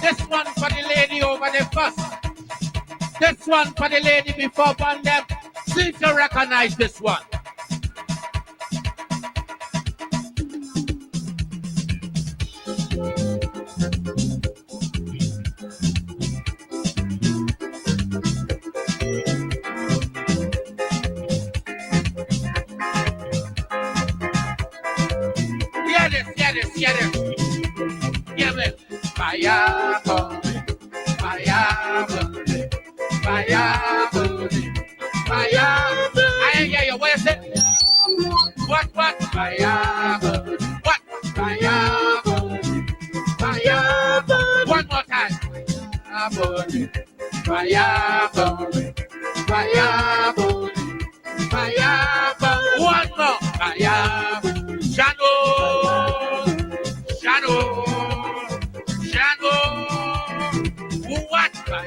This one for the lady over the first. This one for the lady before Bandem. See to recognize this one. Hear this. Hear me. Fire burning, fire burning, fire burning, fire burning. I ain't hear you. What is it? What? Fire burning. What? Fire burning, fire burning. One more time. Fire burning, fire burning, fire burning, fire burning. One more. Fire burning. Shadow. What fire?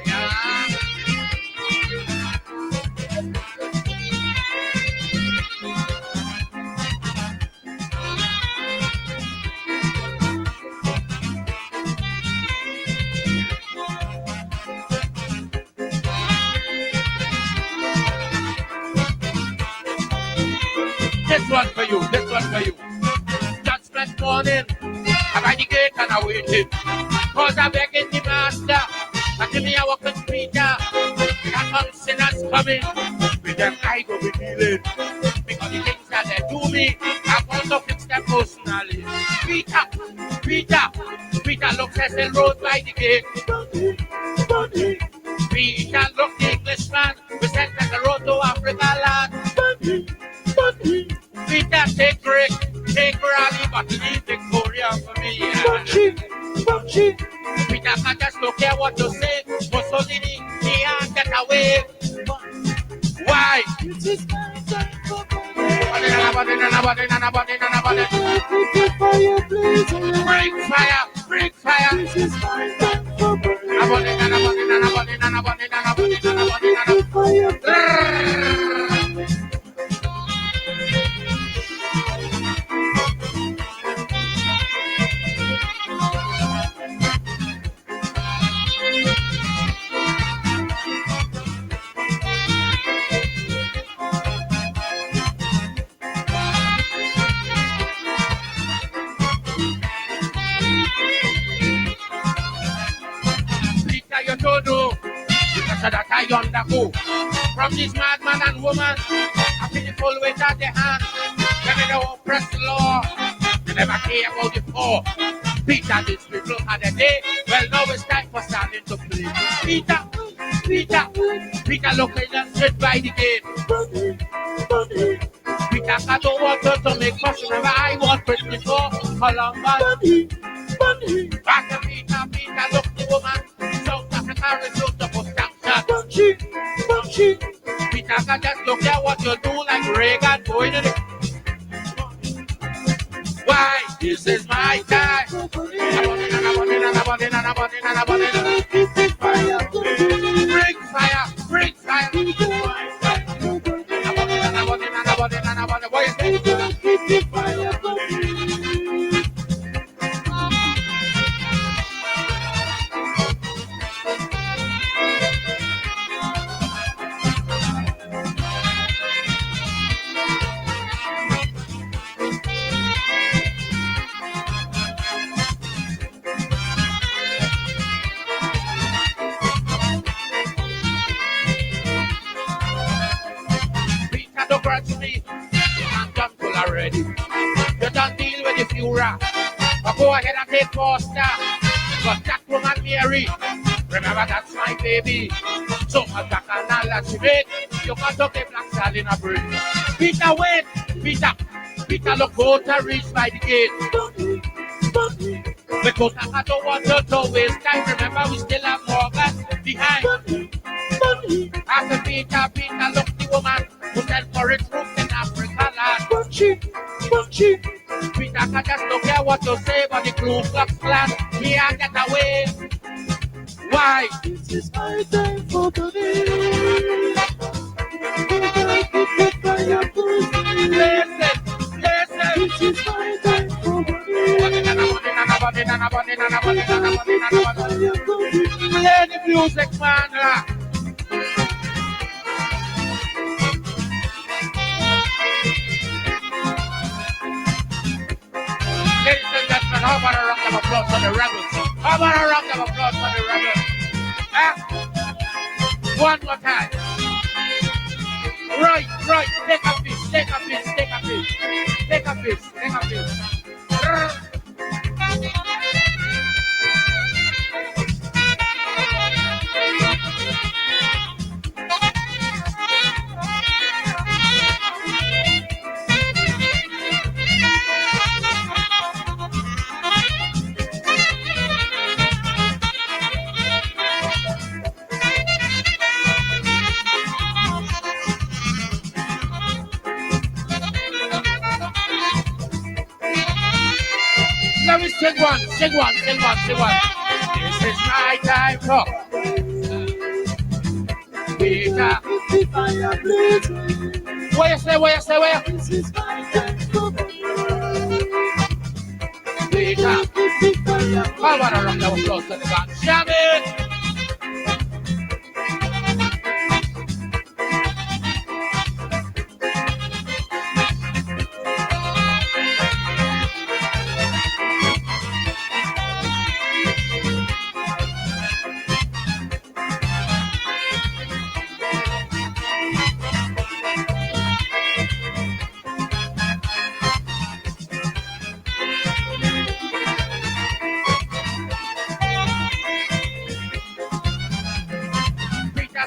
This one for you. Judgment morning. I'm at the gate and I'm waiting. Cause I'm begging the master. Until me I walk in Peter. That some sinners coming. With them I go be dealing. Because the things that they do me, I want to fix them personally. Peter looks at the road by the gate. Peter look the Englishman. We sent at the road to Africa land. Peter take break. Take rally, but leave Victoria for me. Peter can just don't care what you say. Mussolini, he can't get away. Why? Break fire. That I undergo from this madman and woman, I feel the full weight of the hand. They don't oppress the law. They never care about the poor. Peter, this people had a day. Well, now it's time for standing to play. Peter, looking and sit by the gate. Peter, I don't want her to make fuss. Remember, I want Britain before Columbus. After Peter, look the woman. South Africa result to put down. Peter can just look at what you do like Reagan going in it. Why? This is my time. Bring fire. What is it? You don't deal with the Fuhrer. But go ahead and take Foster. But that woman Mary, remember that's my baby. So I'm back and now let's wait. You can't talk a black sal in a break. Peter, wait. Peter, look out to reach by the gate. Because I don't want you to waste time. Remember we still have Morgan behind. After Peter, look the woman who said for it roof in Africa land. Peter can just don't care what you say, but the Ku Klux Klan, he can't get away. Why? This is my time for today. Listen. This is my time for today. Play the music, man. Ladies and gentlemen, how about a round of applause for the rebels? How about a round of applause for the rebels? One more time. Right. Take a piece. Let me sing one. This is my time for Peter. What you say? This is my time for Peter. How about a round of applause to the band? Jam it!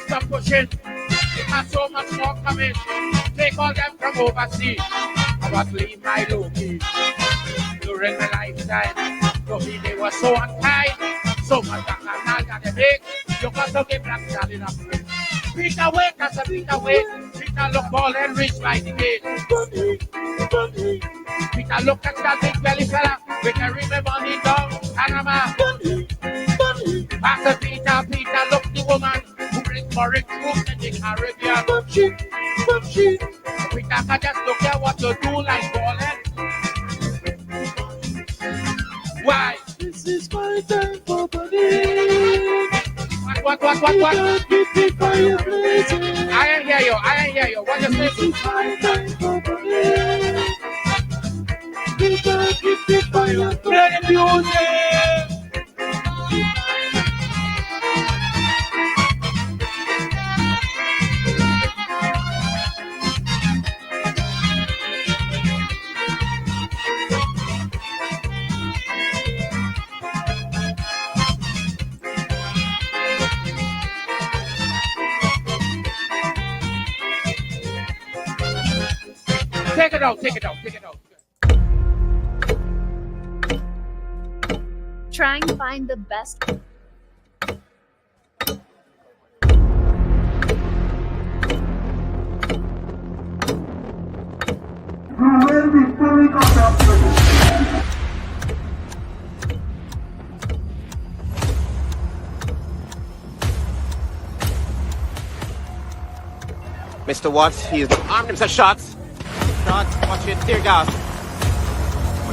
Stop pushing. It has so much more coming. Take all them from overseas. I was leave my low-key. During my lifetime, to me they were so unkind. So much bacchanal that they make. You got to give black salad up to it. Peter wait, that's a Peter wait. Peter look ball and reach by the gate. Peter look at that big belly fella with every money down Panama. After Peter look the woman who brings foreign troops in the Caribbean. Peter can just look at what you do like ballin'. Why? This is my time for body. What? Keep it fire blazing. I ain't hear you. What you say? This is my time for body. Keep it fire Play the music. Take it out. Trying to find the best. Mr. Watts, he's armed himself shots. Watch it, tear gas.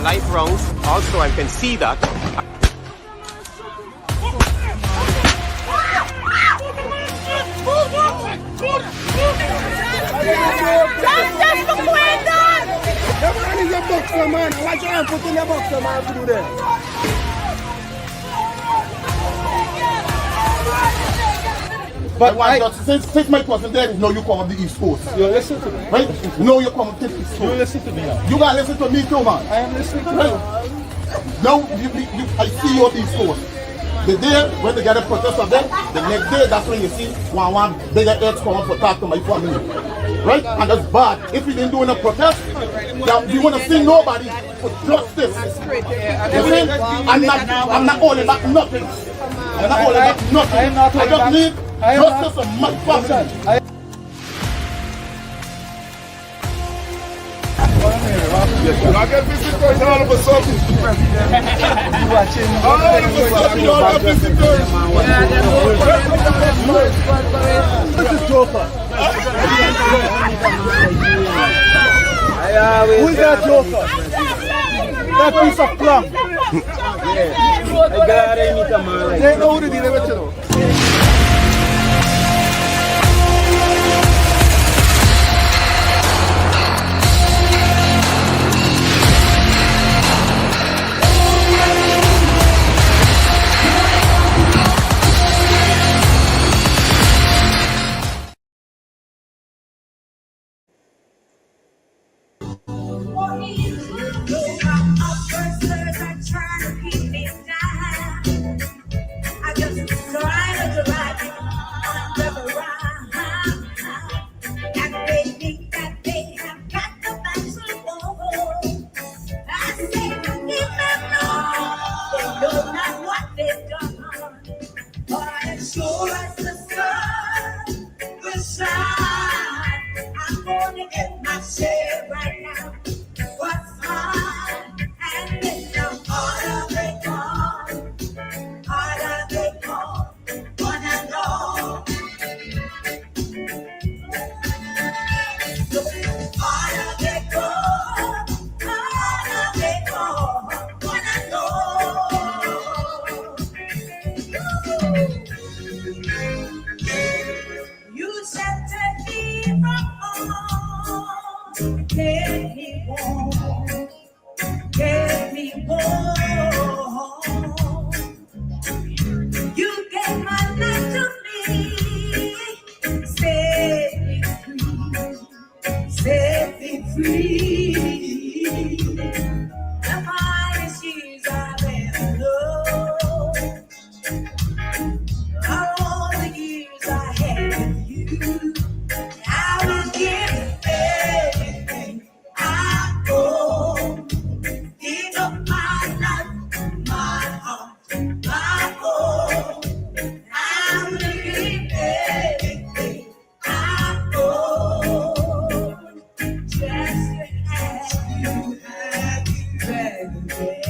Live rounds. Also, I can see that. Justice for Quindon! The man is a boxer, man. Why can't you put in a boxer, man, to do that? But since Mike wasn't there, no, you come on the East Coast. You listen to me. Right? No, you come on the East Coast. You listen to me now. You gotta listen to me too, man. I am listening to Right? you. Now, I see you on the East Coast. The day when they get a protest of them, the next day, that's when you see one bigger heads come up to talk to my family. Right? And that's bad. If we didn't do a protest, we want to see nobody for justice. You see? I'm not holding back nothing. I'm not holding back nothing. I just need justice of my family. I get visitors all of a sudden. All of a sudden, you have visitors. This is Joker. Who is that Joker? That piece of plum. They know who the deal with you know. I just try to drive you on the and they think that they have got the backbone. I say, forgive them, no, they know not what they've done. But as sure as the sun will shine, I'm gonna get my share right now. What's mine? And then I'm all of it gone. All of it gone. One and all. All of it gone. All of it gone. One and all. You said take me from all. Take me home. Take me home. You gave my life to me. Set me free. Set me free. The finest years I've ever known. All the years I had with you. I will give everything I own. Give up my life, my heart, my home. I will give everything I own. Just to have you, baby.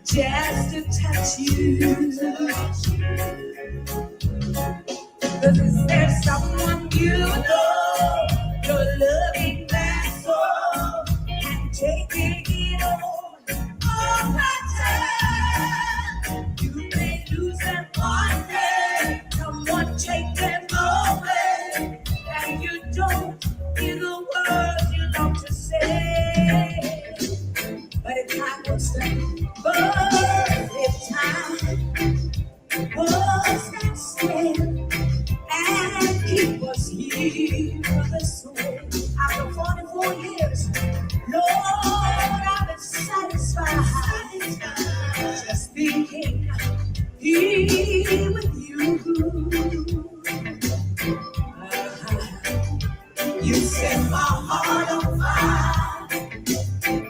Just to touch you. Cause is there someone you know, you're loving that soul and taking it all my time. You may lose them one day, someone take them away, and you don't hear the words you long to say. But if time was stand still and keep us here this way. After 44 years, Lord, I've been satisfied just being here with you. You set my heart on fire.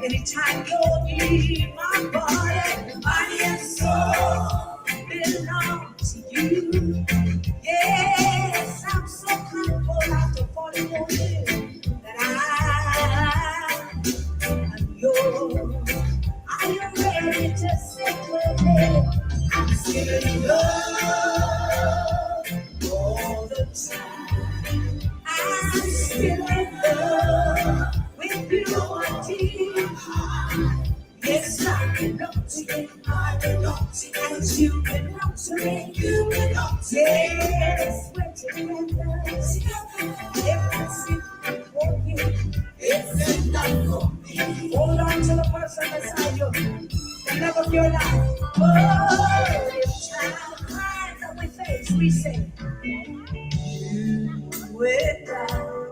Anytime you're near, my body and soul belong to you. Yes, I'm so thankful after 44 years that I'm yours. Are you ready to sing with me? I'm still in love all the time. I'm still in love with you, my dear. Yes, I belong to you. I belong to you. And you belong to me. You belong to me. Yes, we're together. If that's it for you, it's enough for me. Hold on to the person beside you. The love of your life. Oh, if child cries that we face, we say, without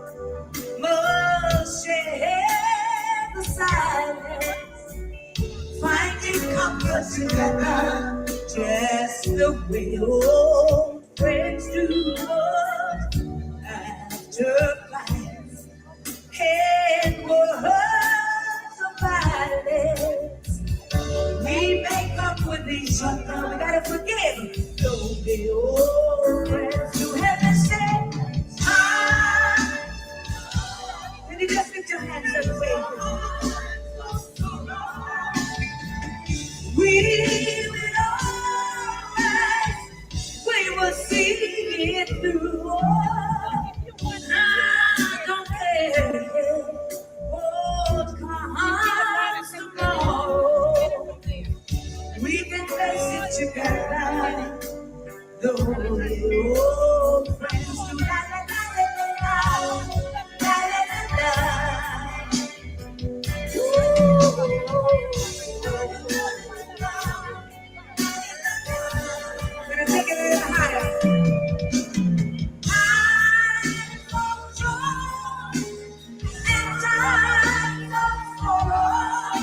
must share the silence. Finding comfort together, just the way old friends do. After fights and words of violence, we make up with each other. We gotta forgive those the old friends who haven't said hi. Can you just lift your hands and wave? We will see it through. I don't care what comes tomorrow. We can together. The old friends do la la la la la la la la. Gonna take it a little higher. Time for joy and time for sorrow.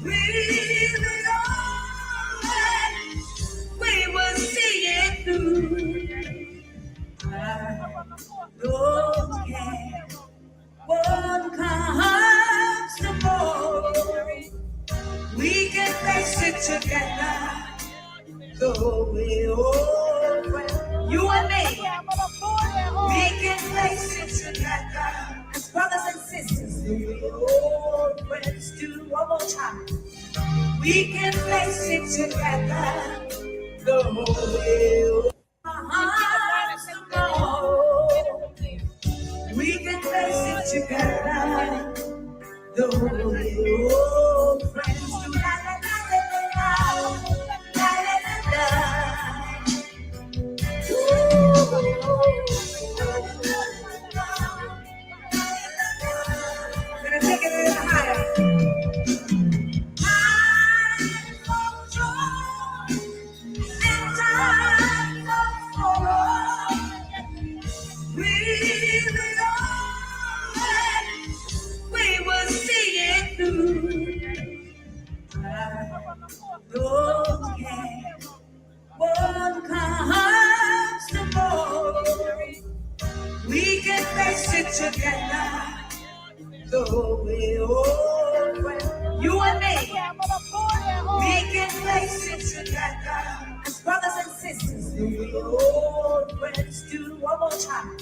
We will see it through. Don't care what comes tomorrow. We can face it together. The way over. You and me. We can face it together. As brothers and sisters, the way old friends do. One more time. We can face it together. The way over. We can face it together. The way old friends do. La la la la la la la la. Gonna take it a little higher. Time for joy and time for sorrow. We will see it through. Don't care what comes tomorrow. We can face it together. The way over. You and me. We can face it together. As brothers and sisters, the way old friends do. One more time.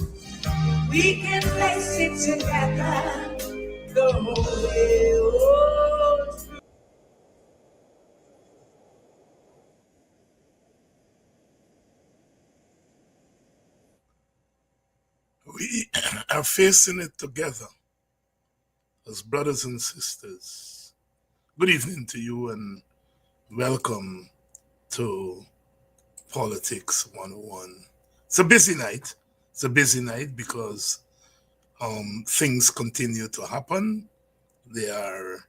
We can face it together. The way old. We are facing it together as brothers and sisters. Good evening to you and welcome to Politics 101. It's a busy night. It's a busy night because things continue to happen. There are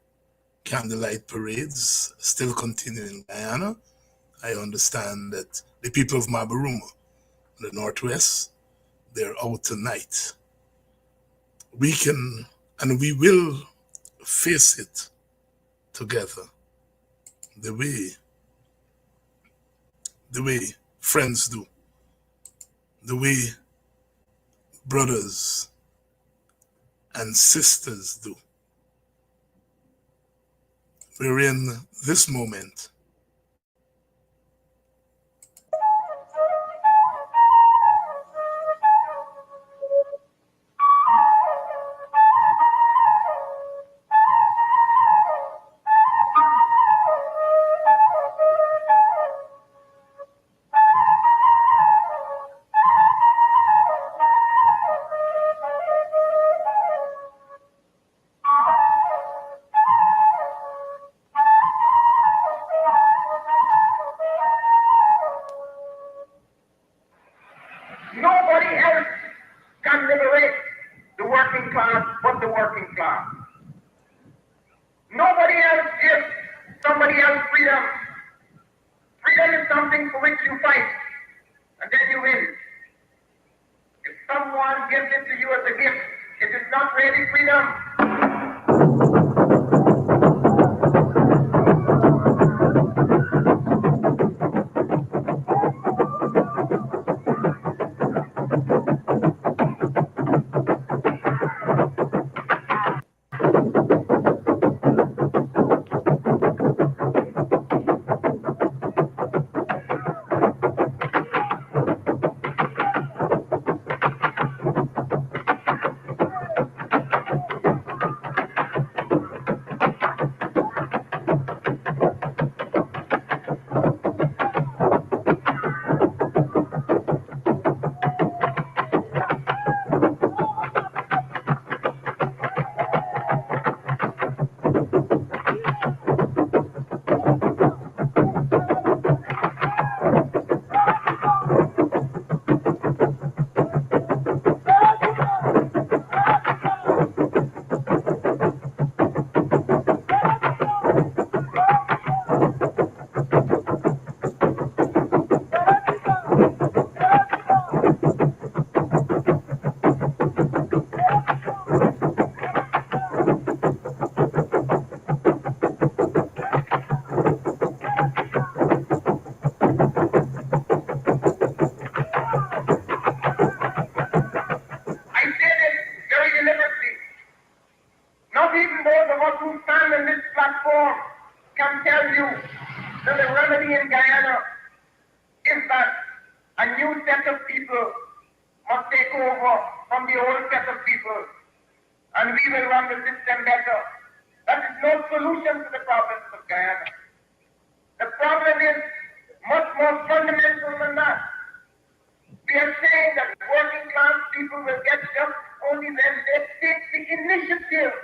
candlelight parades still continuing in Guyana. I understand that the people of Mabaruma, the Northwest, they're out tonight. We can and we will face it together the way friends do, the way brothers and sisters do. We're in this moment. Nobody else can liberate the working class but the working class. Nobody else gives somebody else freedom. Freedom is something for which you fight, and then you win. If someone gives it to you as a gift, it is not really freedom. cannot tell you that the remedy in Guyana is that a new set of people must take over from the old set of people, and we will run the system better. That is no solution to the problems of Guyana. The problem is much more fundamental than that. We are saying that working class people will get just only when they take the initiative,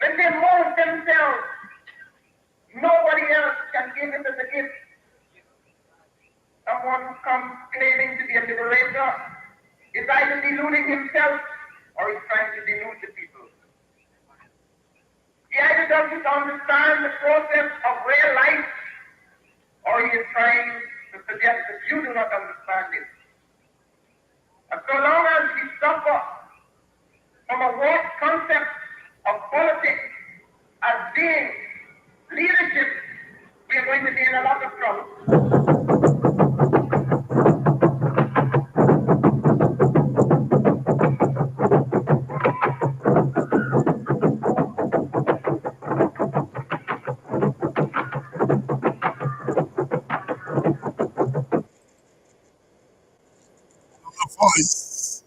when they mold themselves. Nobody else can give it as a gift. Someone who comes claiming to be a liberator is either deluding himself or is trying to delude the people. He either doesn't understand the process of real life or he is trying to suggest that you do not understand it. And so long as we suffer from a warped concept of politics as being leadership, we are going to be in a lot of trouble. Voice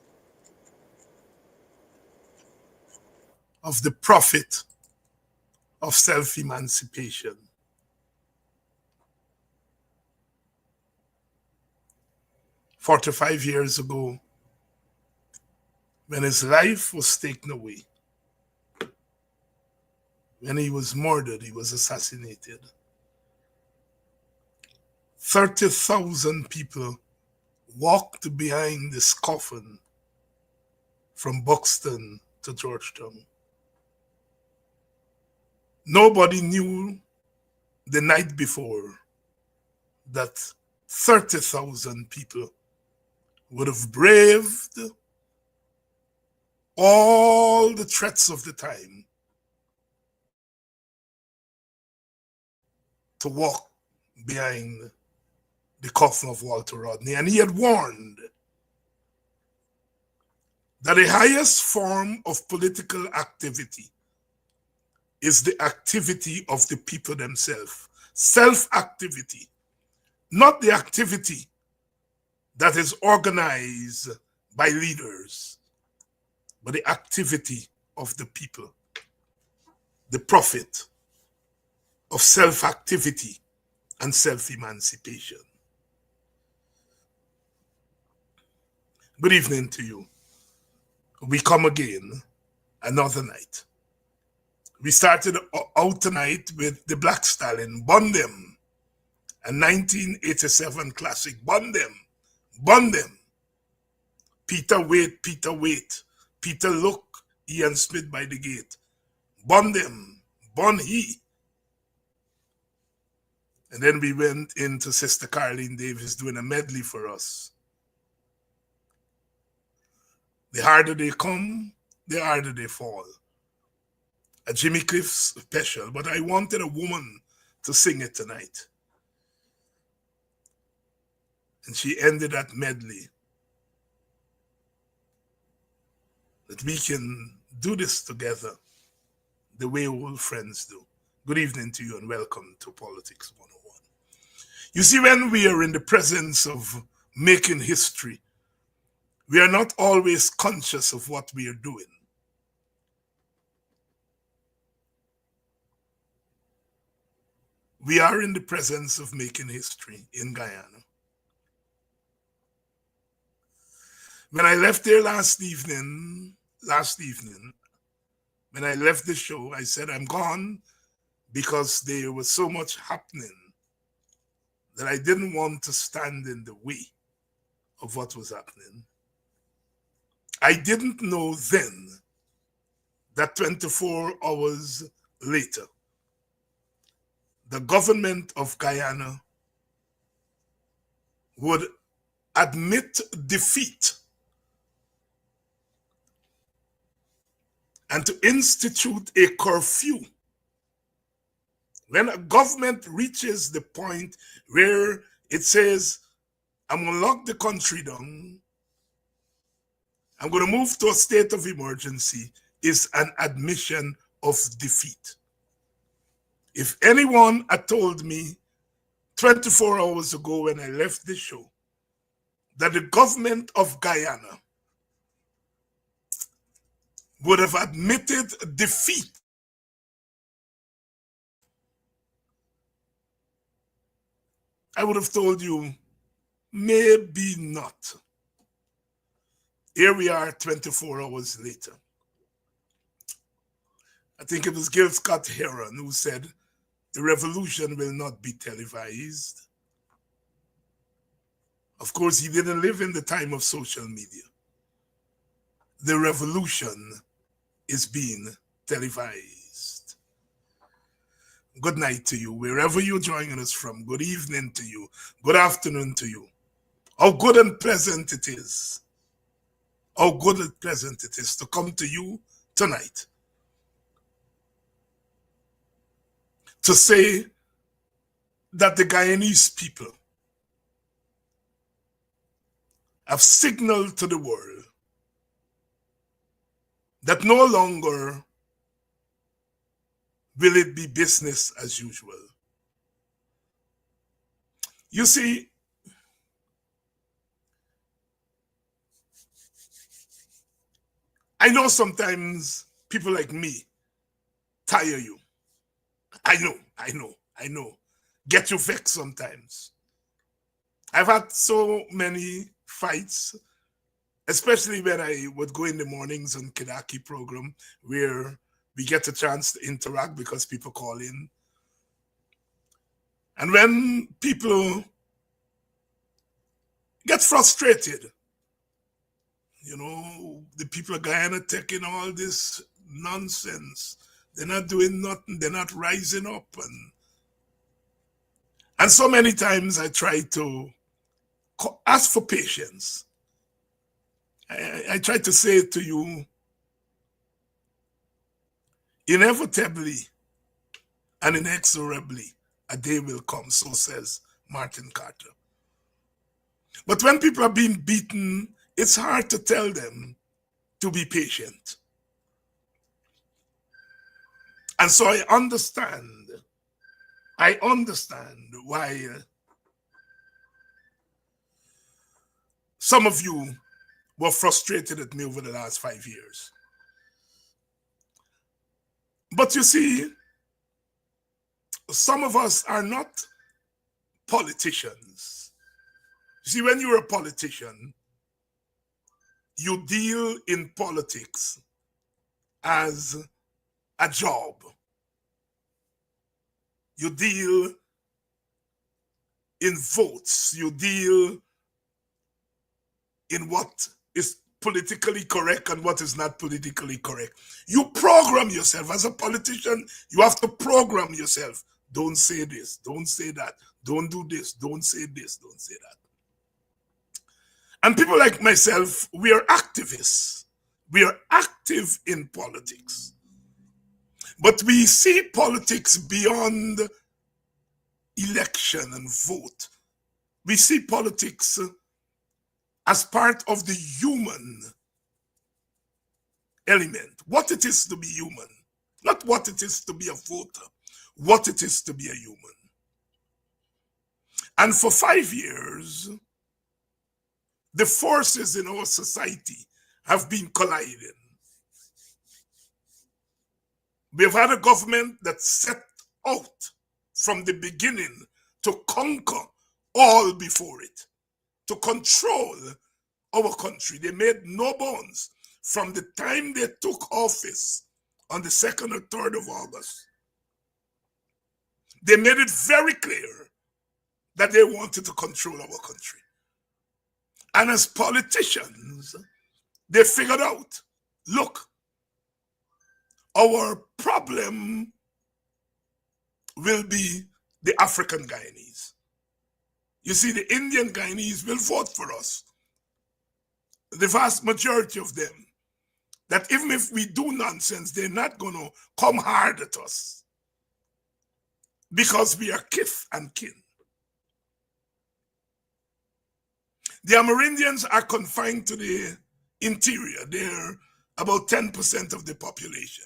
of the prophet of self-emancipation. "45 years ago, when his life was taken away, when he was murdered, he was assassinated, 30,000 people walked behind this coffin from Buxton to Georgetown. Nobody knew the night before that 30,000 people would have braved all the threats of the time to walk behind the coffin of Walter Rodney. And he had warned that the highest form of political activity is the activity of the people themselves. Self-activity, not the activity that is organized by leaders, but the activity of the people. The prophet of self-activity and self-emancipation. Good evening to you. We come again another night. We started out tonight with the Black Stallion, Burn Them, a 1987 classic, Burn Them, Burn Them. Peter wait, Peter wait, Peter look, Ian Smith by the gate. Burn them, burn he. And then we went into Sister Caroline Davis doing a medley for us. The harder they come, the harder they fall. A Jimmy Cliff special, but I wanted a woman to sing it tonight. And she ended that medley. That we can do this together the way old friends do. Good evening to you and welcome to Politics 101. You see, when we are in the presence of making history, we are not always conscious of what we are doing. We are in the presence of making history in Guyana. When I left there last evening, when I left the show, I said I'm gone because there was so much happening that I didn't want to stand in the way of what was happening. I didn't know then that 24 hours later, the government of Guyana would admit defeat and to institute a curfew. When a government reaches the point where it says, I'm going to lock the country down, I'm going to move to a state of emergency, is an admission of defeat. If anyone had told me 24 hours ago when I left the show that the government of Guyana would have admitted defeat, I would have told you, maybe not. Here we are 24 hours later. I think it was Gil Scott Heron who said, the revolution will not be televised. Of course, he didn't live in the time of social media. The revolution is being televised. Good night to you, wherever you're joining us from. Good evening to you. Good afternoon to you. How good and pleasant it is. How good and pleasant it is to come to you tonight to say that the Guyanese people have signaled to the world that no longer will it be business as usual. You see, I know sometimes people like me tire you. I know. Get you vexed sometimes. I've had so many fights, especially when I would go in the mornings on Kidaki program where we get a chance to interact because people call in. And when people get frustrated, you know, the people of Guyana taking all this nonsense. They're not doing nothing. They're not rising up. And so many times I try to ask for patience. I try to say to you, inevitably and inexorably, a day will come, so says Martin Carter. But when people are being beaten, it's hard to tell them to be patient. And so I understand why some of you were frustrated at me over the last 5 years. But you see, some of us are not politicians. You see, when you're a politician, you deal in politics as a job. You deal in votes. You deal in what is politically correct and what is not politically correct. You program yourself. As a politician, you have to program yourself. Don't say this. Don't say that. Don't do this. Don't say this. Don't say that. And people like myself, we are activists. We are active in politics. But we see politics beyond election and vote. We see politics as part of the human element. What it is to be human. Not what it is to be a voter. What it is to be a human. And for 5 years, the forces in our society have been colliding. We have had a government that set out from the beginning to conquer all before it, to control our country. They made no bones from the time they took office on the 2nd or 3rd of August. They made it very clear that they wanted to control our country. And as politicians, they figured out, look, our problem will be the African Guyanese. You see, the Indian Guyanese will vote for us. The vast majority of them. That even if we do nonsense, they're not going to come hard at us. Because we are kith and kin. The Amerindians are confined to the interior. They're about 10% of the population.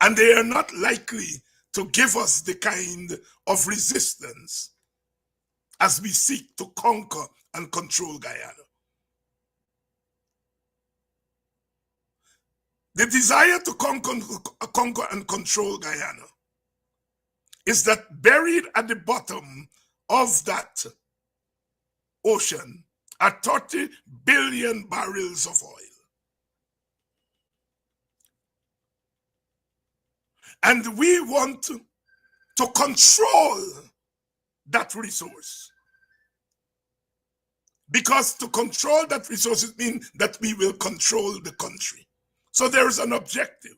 And they are not likely to give us the kind of resistance as we seek to conquer and control Guyana. The desire to conquer and control Guyana is that buried at the bottom of that ocean are 30 billion barrels of oil. And we want to control that resource. Because to control that resource means that we will control the country. So there is an objective.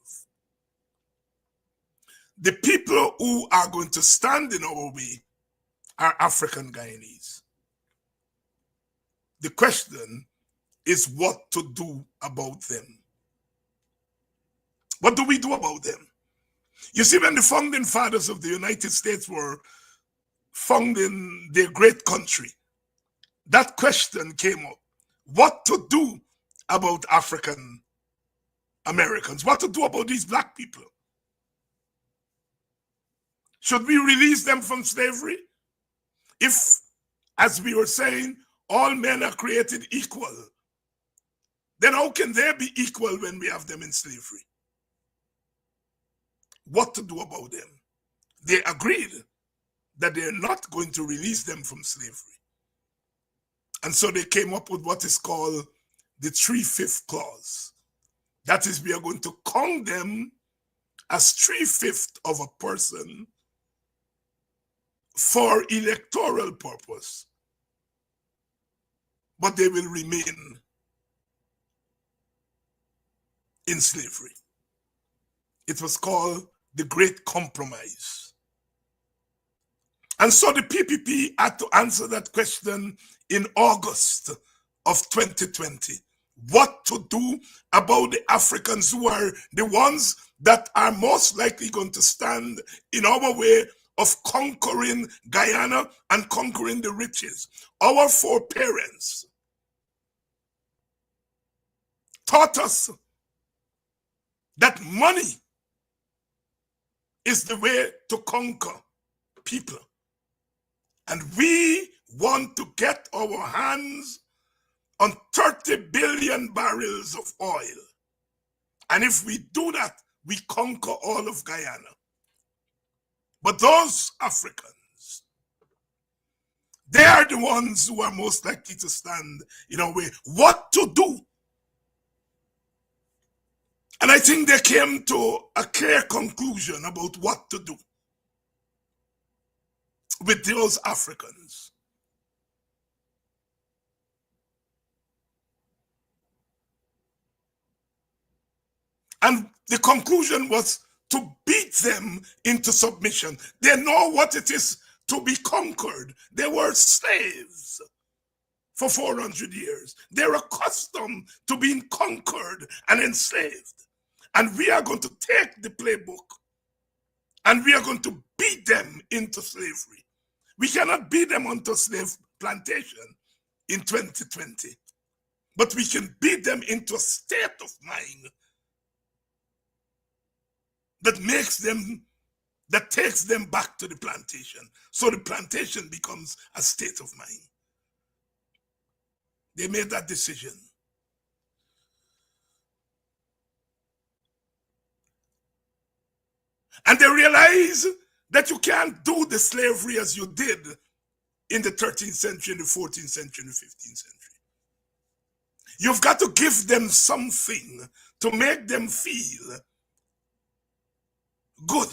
The people who are going to stand in our way are African Guyanese. The question is what to do about them. What do we do about them? You see, when the founding fathers of the United States were founding their great country, that question came up. What to do about African Americans? What to do about these black people? Should we release them from slavery? If, as we were saying, all men are created equal, then how can they be equal when we have them in slavery? What to do about them? They agreed that they're not going to release them from slavery. And so they came up with what is called the 3/5 clause. That is, we are going to count them as 3/5 of a person for electoral purpose, but they will remain in slavery. It was called the Great Compromise. And so the PPP had to answer that question in August of 2020. What to do about the Africans who are the ones that are most likely going to stand in our way of conquering Guyana and conquering the riches. Our foreparents taught us that money is the way to conquer people. And we want to get our hands on 30 billion barrels of oil. And if we do that, we conquer all of Guyana. But those Africans, they are the ones who are most likely to stand in our way. What to do? And I think they came to a clear conclusion about what to do with those Africans. And the conclusion was to beat them into submission. They know what it is to be conquered. They were slaves for 400 years. They're accustomed to being conquered and enslaved. And we are going to take the playbook and we are going to beat them into slavery. We cannot beat them onto slave plantation in 2020, but we can beat them into a state of mind that takes them back to the plantation. So the plantation becomes a state of mind. They made that decision. And they realize that you can't do the slavery as you did in the 13th century, in the 14th century, in the 15th century. You've got to give them something to make them feel good.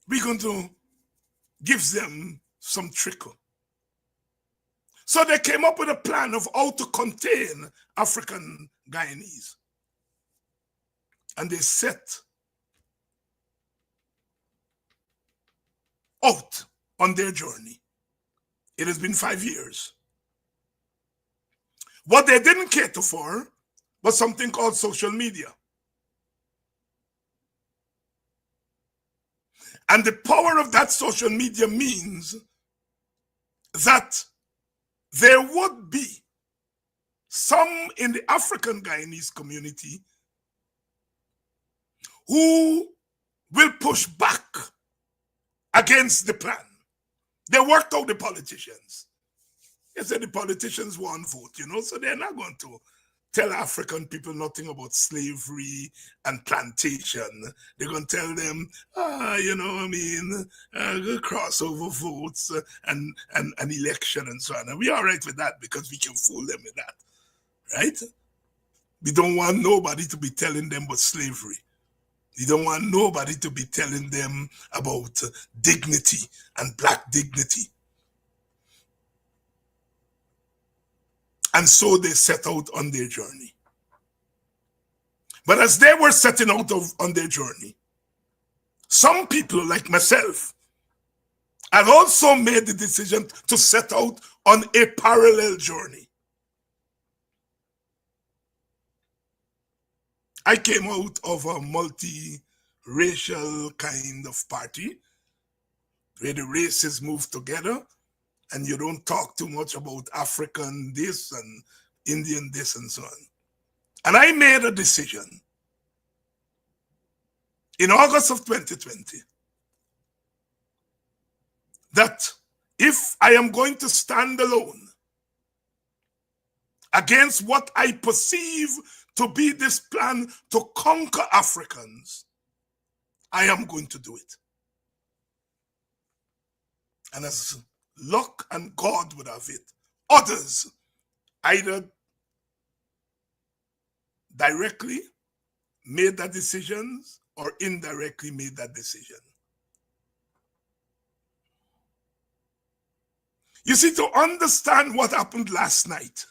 We're going to give them some trickle. So they came up with a plan of how to contain African Guyanese. And they set out on their journey. It has been 5 years. What they didn't cater for was something called social media. And the power of that social media means that there would be some in the African Guyanese community who will push back against the plan. They worked out the politicians. They said the politicians won't vote, so they're not going to tell African people nothing about slavery and plantation. They're going to tell them, crossover votes and election and so on. And we're all right with that because we can fool them with that, right? We don't want nobody to be telling them about slavery. We don't want nobody to be telling them about dignity and black dignity. And so they set out on their journey. But as they were setting out on their journey, some people like myself had also made the decision to set out on a parallel journey. I came out of a multi-racial kind of party where the races move together and you don't talk too much about African this and Indian this and so on. And I made a decision in August of 2020 that if I am going to stand alone against what I perceive to be this plan to conquer Africans, I am going to do it. And as luck and God would have it, others either directly made that decision or indirectly made that decision. You see, to understand what happened last night,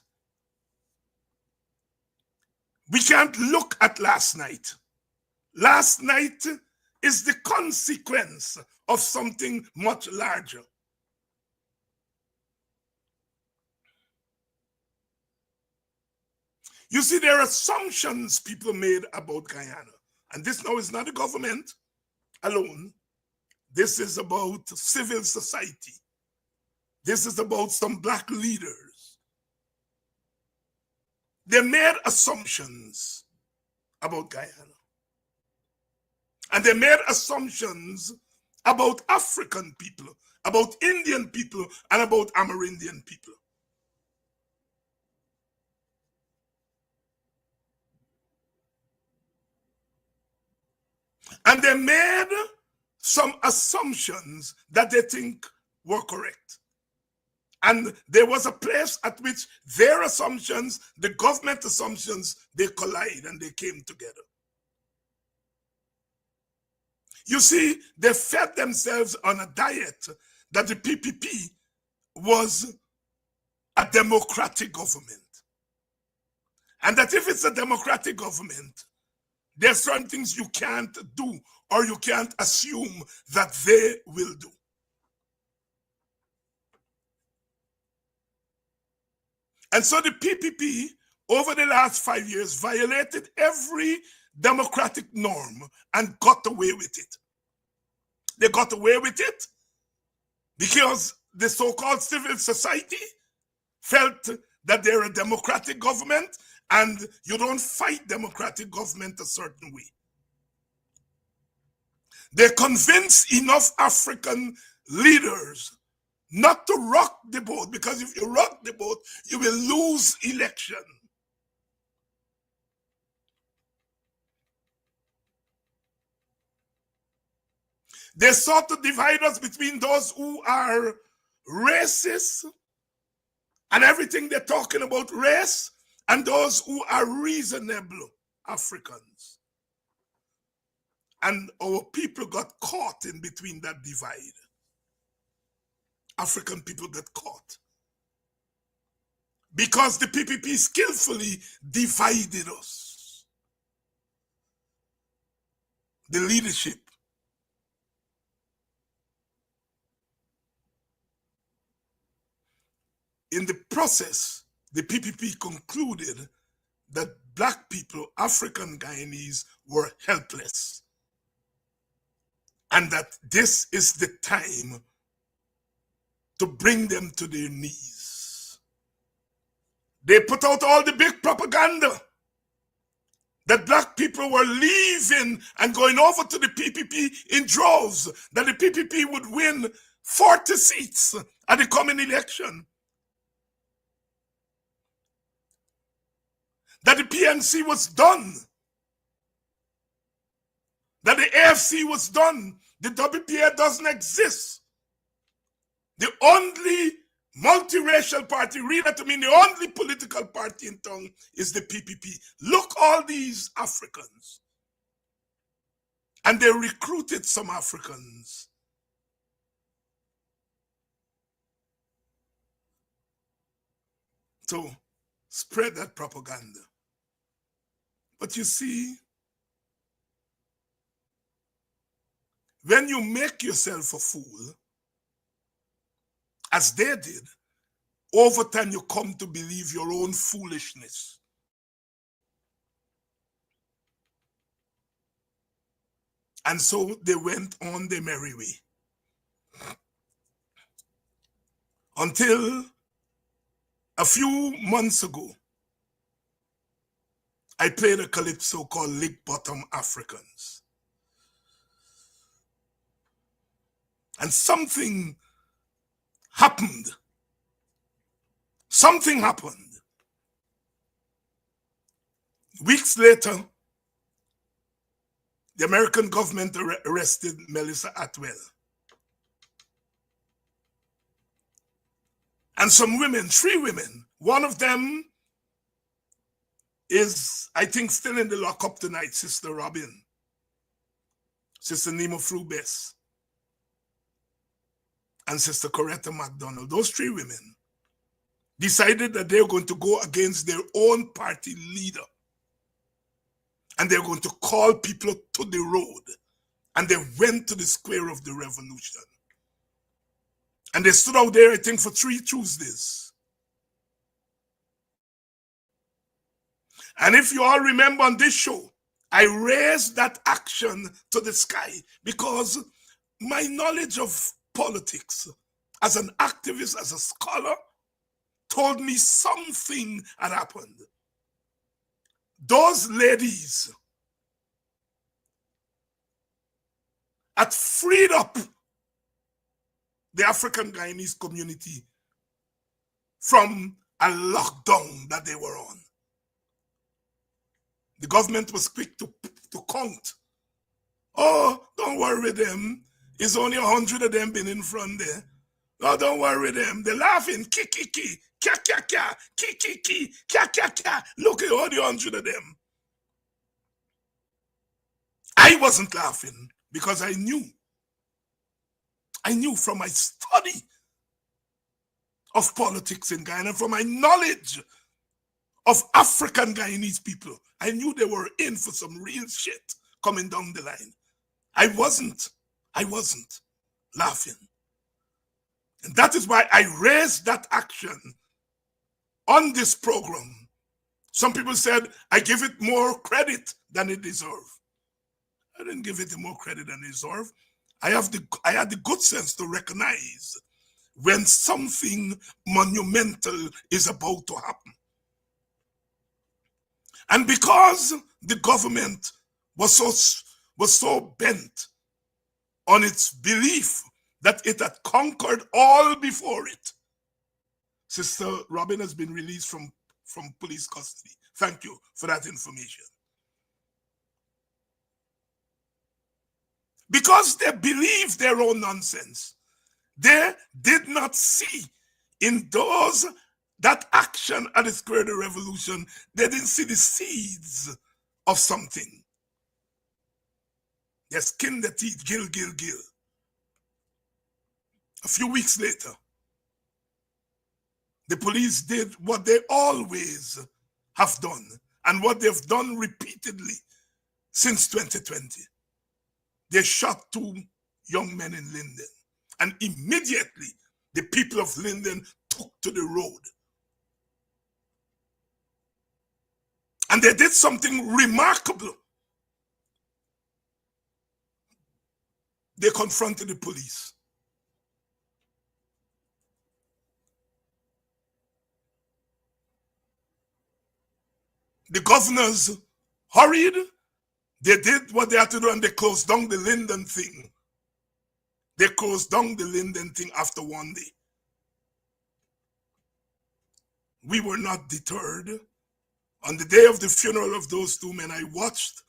we can't look at last night. Last night is the consequence of something much larger. You see, there are assumptions people made about Guyana. And this now is not the government alone. This is about civil society. This is about some black leaders. They made assumptions about Guyana. And they made assumptions about African people, about Indian people, and about Amerindian people. And they made some assumptions that they think were correct. And there was a place at which their assumptions, the government assumptions, they collide and they came together. You see, they fed themselves on a diet that the PPP was a democratic government. And that if it's a democratic government, there's certain things you can't do or you can't assume that they will do. And so the PPP, over the last 5 years, violated every democratic norm and got away with it. They got away with it because the so-called civil society felt that they're a democratic government and you don't fight democratic government a certain way. They convinced enough African leaders not to rock the boat, because if you rock the boat, you will lose election. They sought to divide us between those who are racist and everything they're talking about race, and those who are reasonable Africans. And our people got caught in between that divide. African people got caught because the PPP skillfully divided us. The leadership. In the process, the PPP concluded that black people, African Guyanese, were helpless. And that this is the time to bring them to their knees. They put out all the big propaganda that black people were leaving and going over to the PPP in droves, that the PPP would win 40 seats at the coming election, that the PNC was done, that the AFC was done, the WPA doesn't exist. The only multiracial party, read that to me, the only political party in town is the PPP. Look, all these Africans. And they recruited some Africans to spread that propaganda. But you see, when you make yourself a fool, as they did, over time you come to believe your own foolishness. And so they went on their merry way. Until a few months ago, I played a calypso called Lick Bottom Africans. And something happened. Something happened. Weeks later, the American government arrested Melissa Atwell. And some women, 3 women, one of them is, I think, still in the lockup tonight, Sister Robin, Sister Nemo Frubes, and Sister Coretta McDonald. Those 3 women decided that they're going to go against their own party leader. And they're going to call people to the road. And they went to the Square of the Revolution. And they stood out there, I think, for 3 Tuesdays. And if you all remember on this show, I raised that action to the sky because my knowledge of politics as an activist, as a scholar, told me something had happened. Those ladies had freed up the African Guyanese community from a lockdown that they were on. The government was quick to count. Oh, don't worry them. It's only 100 of them been in front there. No, don't worry them. They're laughing. Ki, kya, kya, kya, ki, kya, kya. Look at all the 100 of them. I wasn't laughing because I knew from my study of politics in Guyana, from my knowledge of African Guyanese people, I knew they were in for some real shit coming down the line. I wasn't laughing. And that is why I raised that action on this program. Some people said I give it more credit than it deserves. I didn't give it more credit than it deserves. I had the good sense to recognize when something monumental is about to happen. And because the government was so bent on its belief that it had conquered all before it, Sister Robin has been released from police custody. Thank you for that information. Because they believed their own nonsense, they did not see in that action at the Square of the Revolution, they didn't see the seeds of something. They skinned the teeth, gill. A few weeks later, the police did what they always have done and what they've done repeatedly since 2020. They shot 2 young men in Linden, and immediately the people of Linden took to the road. And they did something remarkable. They confronted the police. The governors hurried. They did what they had to do and they closed down the Linden thing. They closed down the Linden thing after one day. We were not deterred. On the day of the funeral of those two men, I watched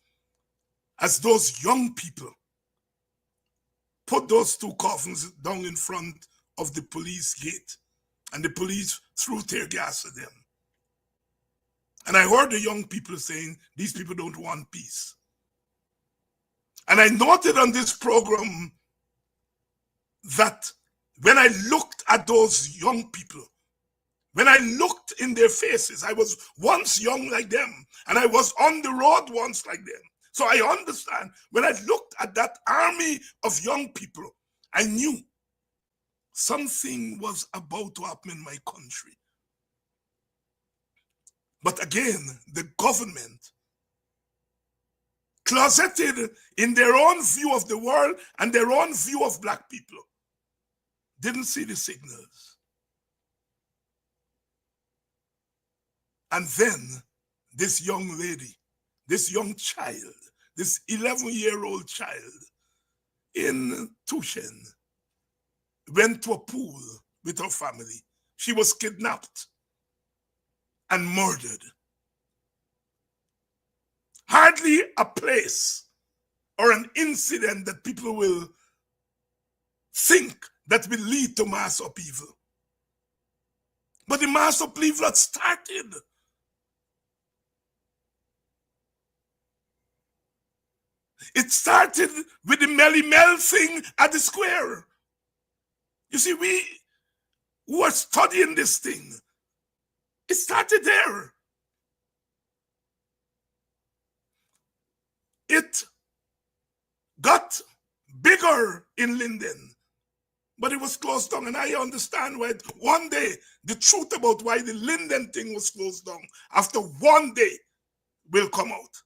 as those young people put those two coffins down in front of the police gate, and the police threw tear gas at them. And I heard the young people saying, these people don't want peace. And I noted on this program that when I looked at those young people, when I looked in their faces, I was once young like them, and I was on the road once like them. So I understand, when I looked at that army of young people, I knew something was about to happen in my country. But again, the government, closeted in their own view of the world and their own view of black people, didn't see the signals. And then this young lady, this young child, this 11-year-old child in Tushen went to a pool with her family. She was kidnapped and murdered. Hardly a place or an incident that people will think that will lead to mass upheaval. But the mass upheaval had started. It started with the Melly Mel thing at the square. You see, we who are studying this thing, it started there. It got bigger in Linden, but it was closed down. And I understand why one day, the truth about why the Linden thing was closed down, after one day, will come out.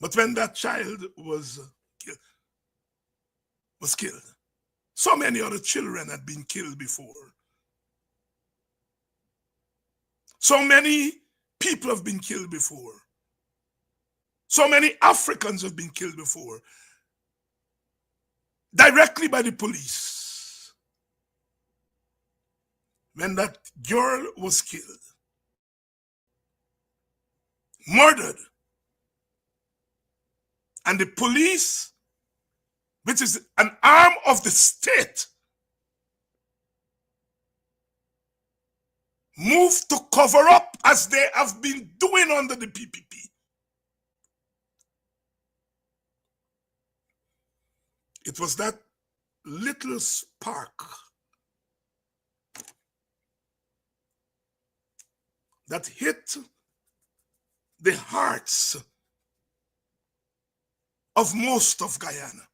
But when that child was killed, so many other children had been killed before. So many people have been killed before. So many Africans have been killed before. Directly by the police. When that girl was killed, murdered, and the police, which is an arm of the state, moved to cover up as they have been doing under the PPP. It was that little spark that hit the hearts of most of Guyana.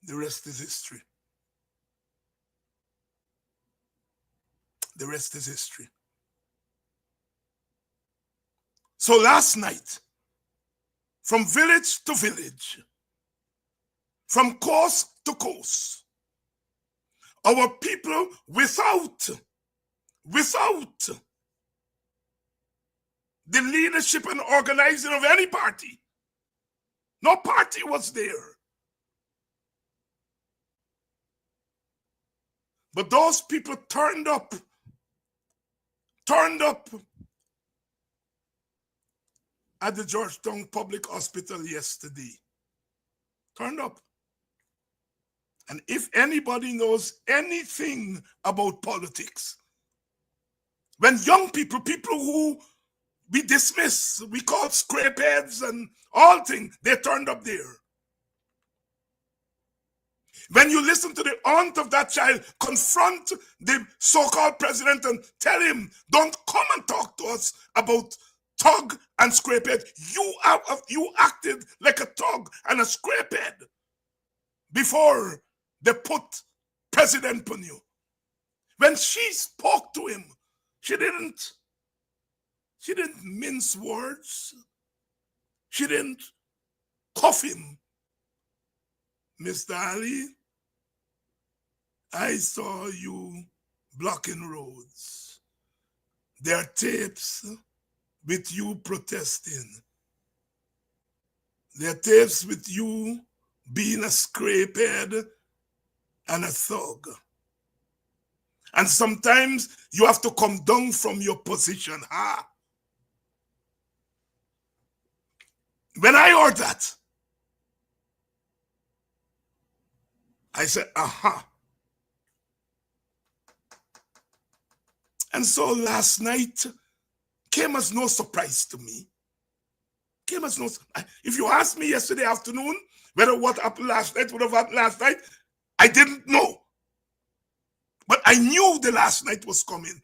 The rest is history. The rest is history. So last night, from village to village, from coast to coast, our people without the leadership and organizing of any party, no party was there. But those people turned up at the Georgetown Public Hospital yesterday. Turned up. And if anybody knows anything about politics, when young people who we dismiss, we call scrapeheads and all things, they turned up there. When you listen to the aunt of that child confront the so-called president and tell him, don't come and talk to us about thug and scrapehead. You acted like a thug and a scrapehead before they put President Pugh. When she spoke to him, she didn't mince words. She didn't cuff him. Mr. Ali, I saw you blocking roads. There are tapes with you protesting. There are tapes with you being a scrapehead and a thug. And sometimes you have to come down from your position. When I heard that, I said, aha. And so last night came as no surprise to me. Came as no surprise. If you asked me yesterday afternoon whether what happened last night would have happened last night, I didn't know. But I knew the last night was coming.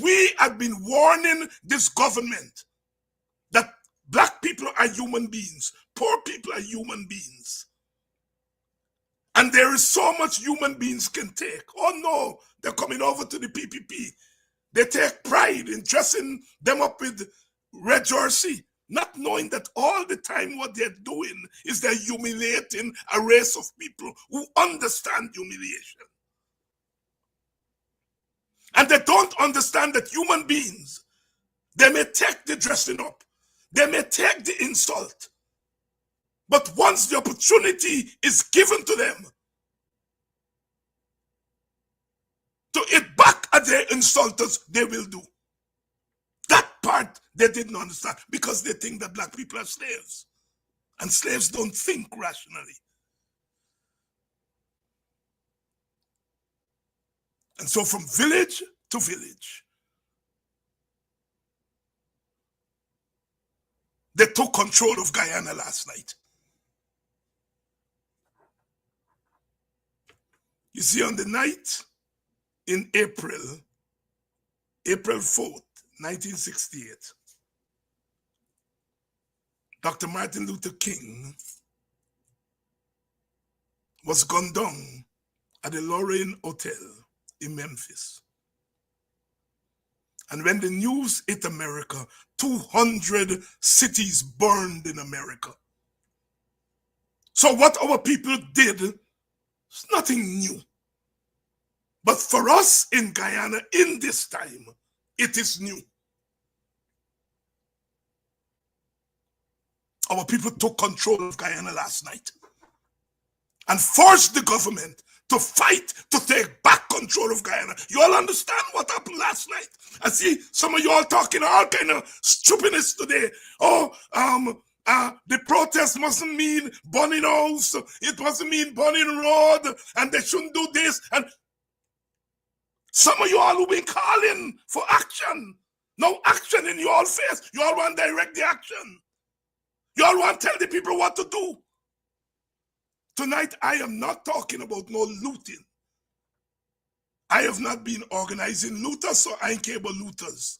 We had been warning this government that black people are human beings, poor people are human beings. And there is so much human beings can take. Oh no, they're coming over to the PPP. They take pride in dressing them up with red jersey, not knowing that all the time what they're doing is they're humiliating a race of people who understand humiliation. And they don't understand that human beings, they may take the dressing up, they may take the insult, but once the opportunity is given to them to hit back at their insulters, they will do. That part they didn't understand because they think that black people are slaves. And slaves don't think rationally. And so from village to village, they took control of Guyana last night. You see, on the night in April 4th, 1968, Dr. Martin Luther King was gunned down at the Lorraine Hotel in Memphis. And when the news hit America, 200 cities burned in America. So what our people did is nothing new. But for us in Guyana, in this time, it is new. Our people took control of Guyana last night and forced the government to fight to take back control of Guyana. You all understand what happened last night? I see some of you all talking all kind of stupidness today. The protest mustn't mean burning house. It mustn't mean burning road, and they shouldn't do this. And some of you all who've been calling for action, no action in your face. You all want to direct the action. You all want to tell the people what to do. Tonight, I am not talking about no looting. I have not been organizing looters, so I ain't care about looters.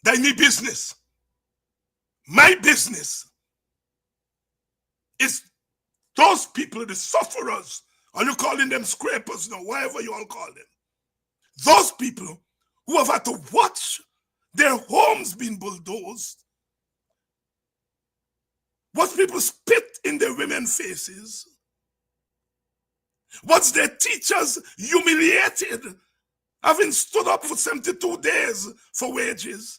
That's my business. My business is those people, the sufferers, or you calling them scrapers now, whatever you all call them. Those people who have had to watch their homes being bulldozed, watch people spit in their women's faces, watch their teachers humiliated, having stood up for 72 days for wages.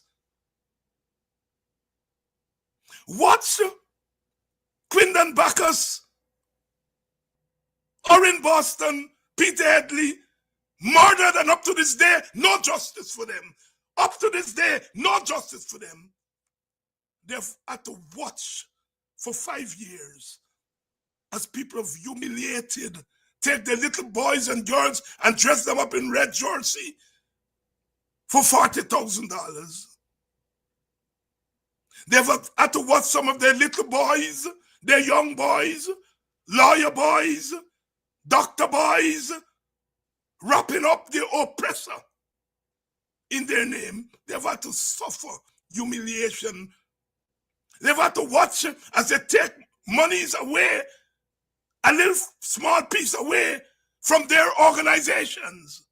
Watch Quindon Bacchus, Orrin Boston, Peter Headley, murdered, and up to this day, no justice for them. Up to this day, no justice for them. They've had to watch for 5 years as people have humiliated, take their little boys and girls and dress them up in red jersey for $40,000. They've had to watch some of their little boys, their young boys, lawyer boys, doctor boys, wrapping up the oppressor in their name. They've had to suffer humiliation. They've had to watch as they take monies away, a little small piece away from their organizations.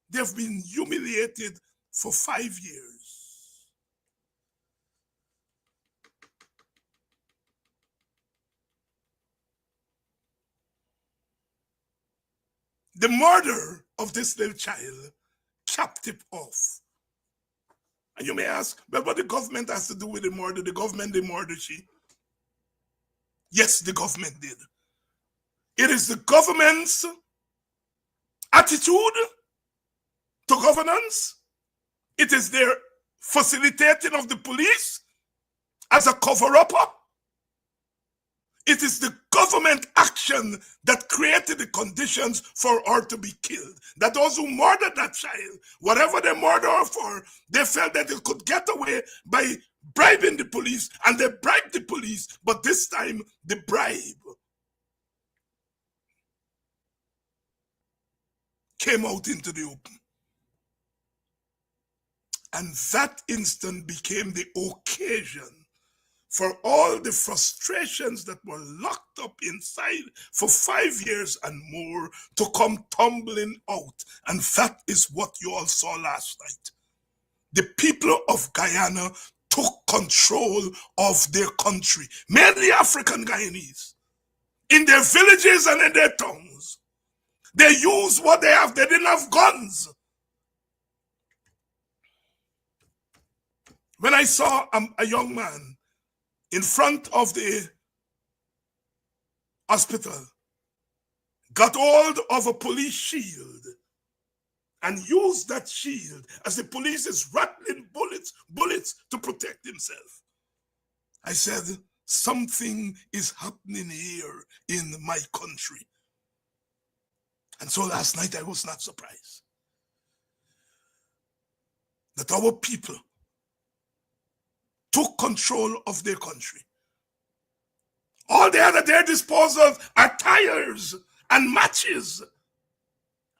They've been humiliated for 5 years. The murder of this little child captive of. And you may ask, well, what the government has to do with the murder? The government did murder she. Yes, the government did. It is the government's attitude to governance. It is their facilitating of the police as a cover-upper. It is the government action that created the conditions for her to be killed. That those who murdered that child, whatever they murdered her for, they felt that they could get away by bribing the police, and they bribed the police, but this time the bribe came out into the open. And that instant became the occasion for all the frustrations that were locked up inside for 5 years and more to come tumbling out. And that is what you all saw last night. The people of Guyana took control of their country, mainly African Guyanese, in their villages and in their towns. They used what they have. They didn't have guns. When I saw a young man in front of the hospital, got hold of a police shield and used that shield as the police is rattling bullets to protect himself, I said, something is happening here in my country. And so last night I was not surprised that our people took control of their country. All they had at their disposal are tires and matches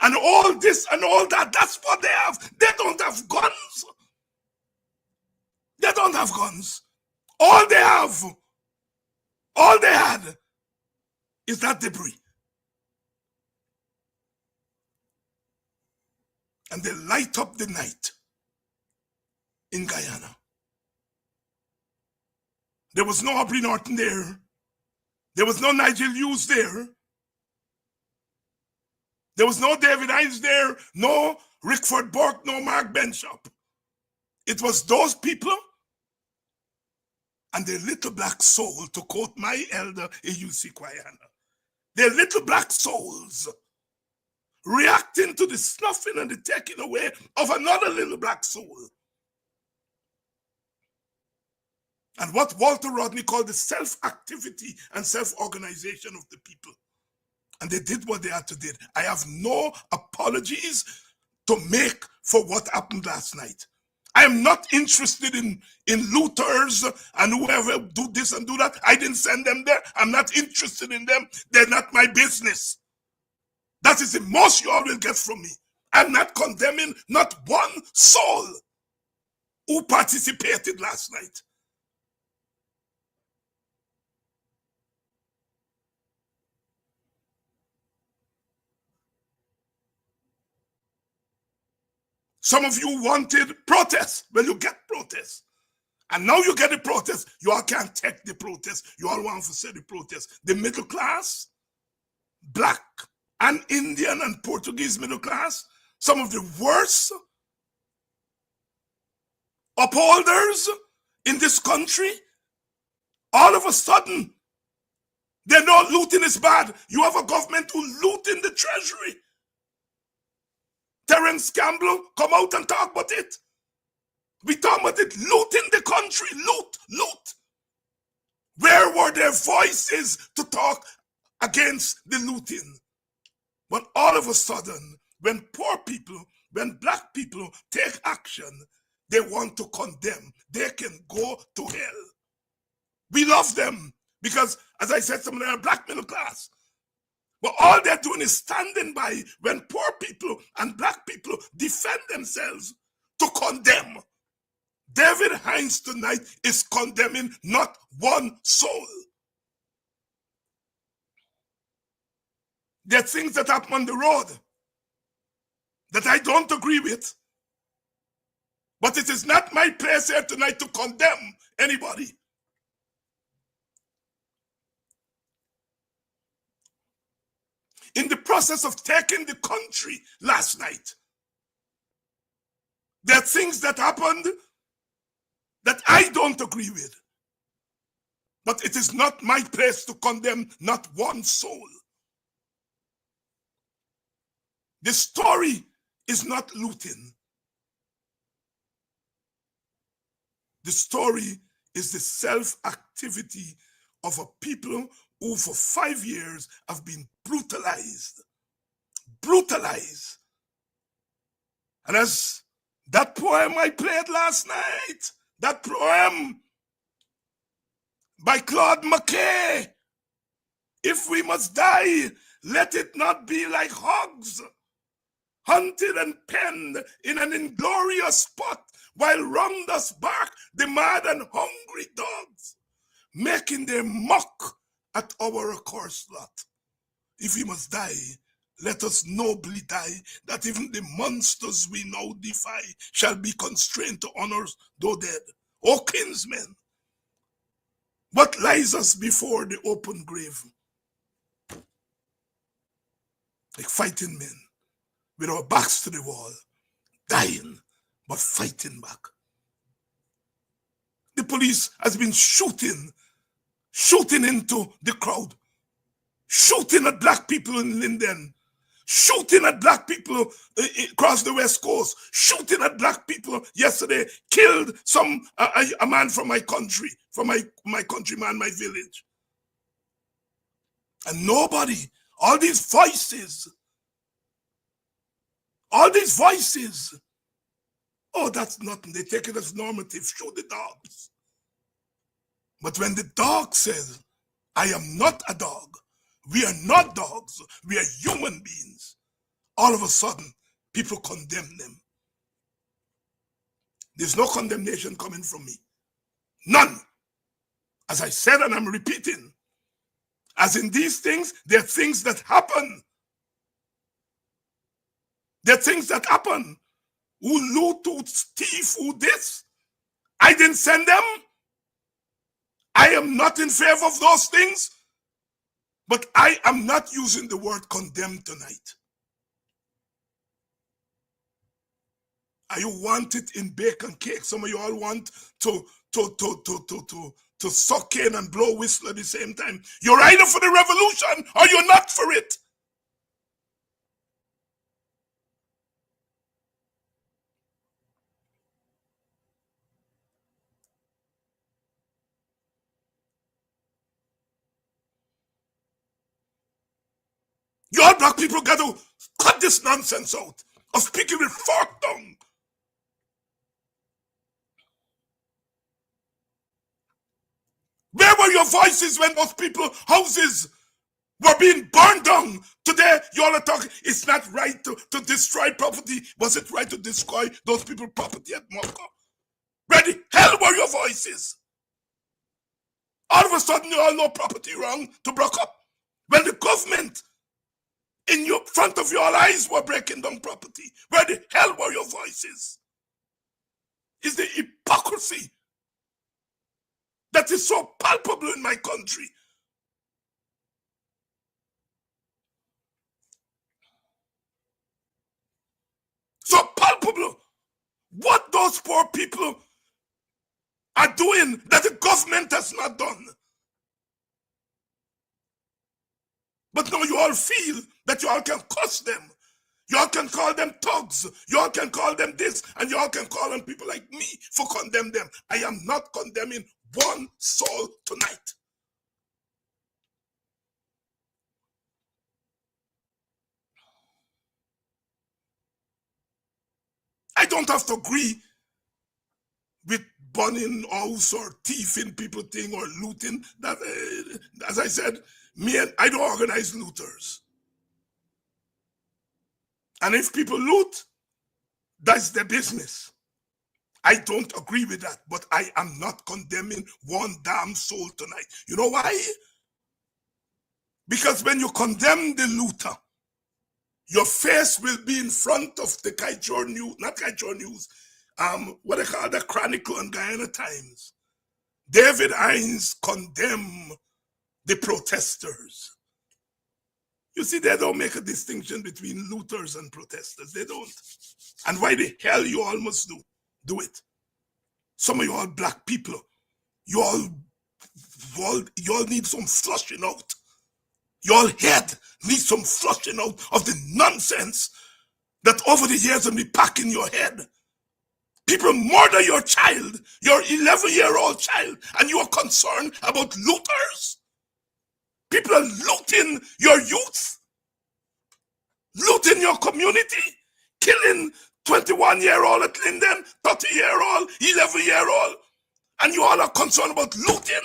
and all this and all that. That's what they have. They don't have guns. They don't have guns. All they have, all they had is that debris. And they light up the night in Guyana. There was no Aubrey Norton there. There was no Nigel Hughes there. There was no David Hines there, no Rickford Burke, no Mark Benchop. It was those people and their little black soul, to quote my elder, A.U.C. Kwayana. Their little black souls reacting to the snuffing and the taking away of another little black soul. And what Walter Rodney called the self-activity and self-organization of the people. And they did what they had to do. I have no apologies to make for what happened last night. I am not interested in looters and whoever do this and do that. I didn't send them there. I'm not interested in them. They're not my business. That is the most you all will get from me. I'm not condemning not one soul who participated last night. Some of you wanted protest. Well, you get protest. And now you get the protest. You all can't take the protest. You all want to say the protest. The middle class, black and Indian and Portuguese middle class, some of the worst upholders in this country, all of a sudden, they know looting is bad. You have a government who loot in the treasury. Terence Campbell, come out and talk about it. We talk about it, loot in the country, loot. Where were their voices to talk against the looting? But all of a sudden, when poor people, when black people take action, they want to condemn. They can go to hell. We love them because, as I said, some of them are black middle class. But all they're doing is standing by when poor people and black people defend themselves to condemn. David Hines tonight is condemning not one soul. There are things that happen on the road that I don't agree with. But it is not my place here tonight to condemn anybody. in the process of taking the country last night. There are things that happened that I don't agree with. But it is not my place to condemn not one soul. The story is not looting. The story is the self-activity of a people who for 5 years have been brutalized. Brutalized. And as that poem I played last night, that poem by Claude McKay, if we must die, let it not be like hogs, hunted and penned in an inglorious spot, while round us bark the mad and hungry dogs, making their mock at our accursed lot. If we must die, let us nobly die, that even the monsters we now defy shall be constrained to honors, though dead. O kinsmen, what lies us before the open grave? Like fighting men, with our backs to the wall, dying, but fighting back. The police has been shooting into the crowd, shooting at black people in Linden, shooting at black people across the West Coast, shooting at black people yesterday, killed a man from my country, from my countryman, my village. And nobody, all these voices, oh, that's nothing. They take it as normative. Shoot the dogs. But when the dog says, I am not a dog, we are not dogs, we are human beings, all of a sudden, people condemn them. There's no condemnation coming from me. None. As I said, and I'm repeating, as in these things, there are things that happen. There are things that happen. Who loot, who thief, who this. I didn't send them. I am not in favor of those things. But I am not using the word condemn tonight. You want it in bake and cake. Some of you all want to suck in and blow whistle at the same time. You're either for the revolution or you're not for it. You all black people got to cut this nonsense out of speaking with forked tongue. Where were your voices when those people, houses were being burned down? Today, you all are talking, it's not right to destroy property. Was it right to destroy those people's property at Mokka? Where the hell were your voices? All of a sudden, you all know property wrong to block up. When the government in your front of your eyes were breaking down property. Where the hell were your voices? It's the hypocrisy that is so palpable in my country. So palpable. What those poor people are doing that the government has not done. But now you all feel that you all can cuss them. You all can call them thugs. You all can call them this. And you all can call on people like me for condemn them. I am not condemning one soul tonight. I don't have to agree with burning house or thieving people thing or looting. That, as I said, I don't organize looters. And if people loot, that's their business. I don't agree with that, but I am not condemning one damn soul tonight. You know why? Because when you condemn the looter, your face will be in front of the Kaijor News, not Kaijor News, what they call the Chronicle and Guyana Times. David Hines condemned the protesters. You see, they don't make a distinction between looters and protesters. They don't. And why the hell you all must do it? Some of you all black people, you all need some flushing out. Your head needs some flushing out of the nonsense that over the years have been packed in your head. People murder your child, your 11-year-old child, and you are concerned about looters? People are looting your youth, looting your community, killing 21-year-old at Linden, 30-year-old, 11-year-old, and you all are concerned about looting?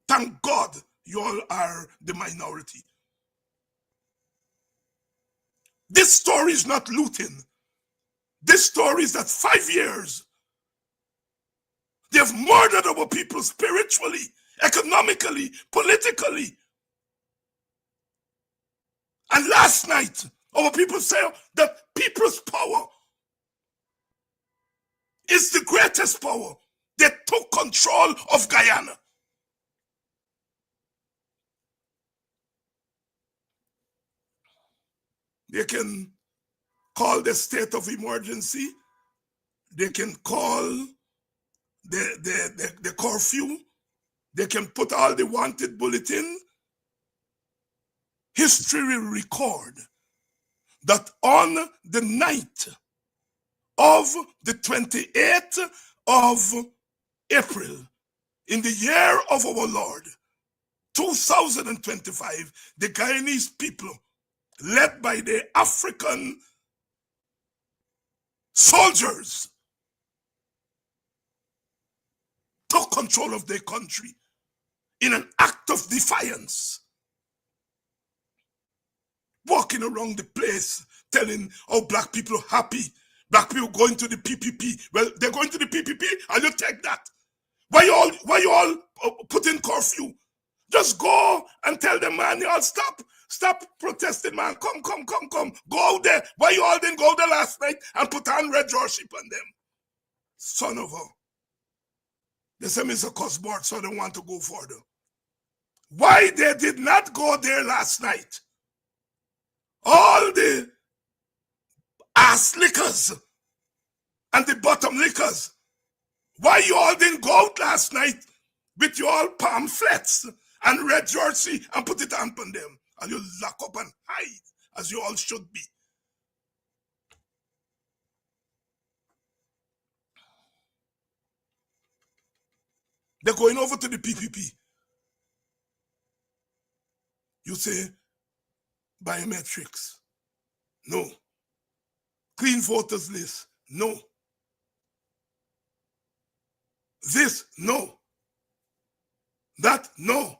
Thank God you all are the minority. This story is not looting. This story is that 5 years, they have murdered our people spiritually, economically, politically. And last night, our people say that people's power is the greatest power. They took control of Guyana. They can call the state of emergency. They can call the curfew. They can put all the wanted bulletin. History will record that on the night of the 28th of April, in the year of our Lord, 2025, the Guyanese people, led by the African soldiers, took control of their country in an act of defiance, walking around the place telling how black people are happy, black people going to the PPP. Well, they're going to the PPP and you take that. Why you all put in curfew? Just go and tell them, man, you all stop protesting, man. Come. Go out there. Why you all didn't go there last night and put on red jersey on them? Son of a. They say Mr. Cosbord, so they want to go further. Why they did not go there last night? All the ass lickers and the bottom lickers. Why you all didn't go out last night with your all pamphlets and red jersey and put it on them? And you lock up and hide as you all should be. They're going over to the PPP. You say, biometrics. No. Clean voters list. No. This, no. That, no.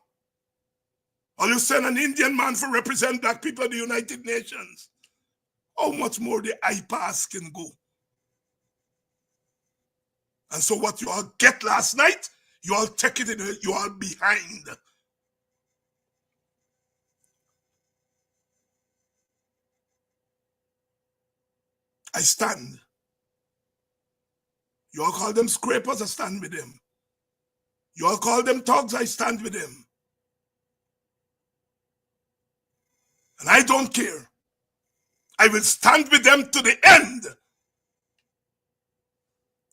Or you send an Indian man to represent black people at the United Nations. How much more the IPAS can go? And so what you all get last night, you all take it in, you all behind. I stand. You all call them scrapers, I stand with them. You all call them thugs, I stand with them. And I don't care. I will stand with them to the end.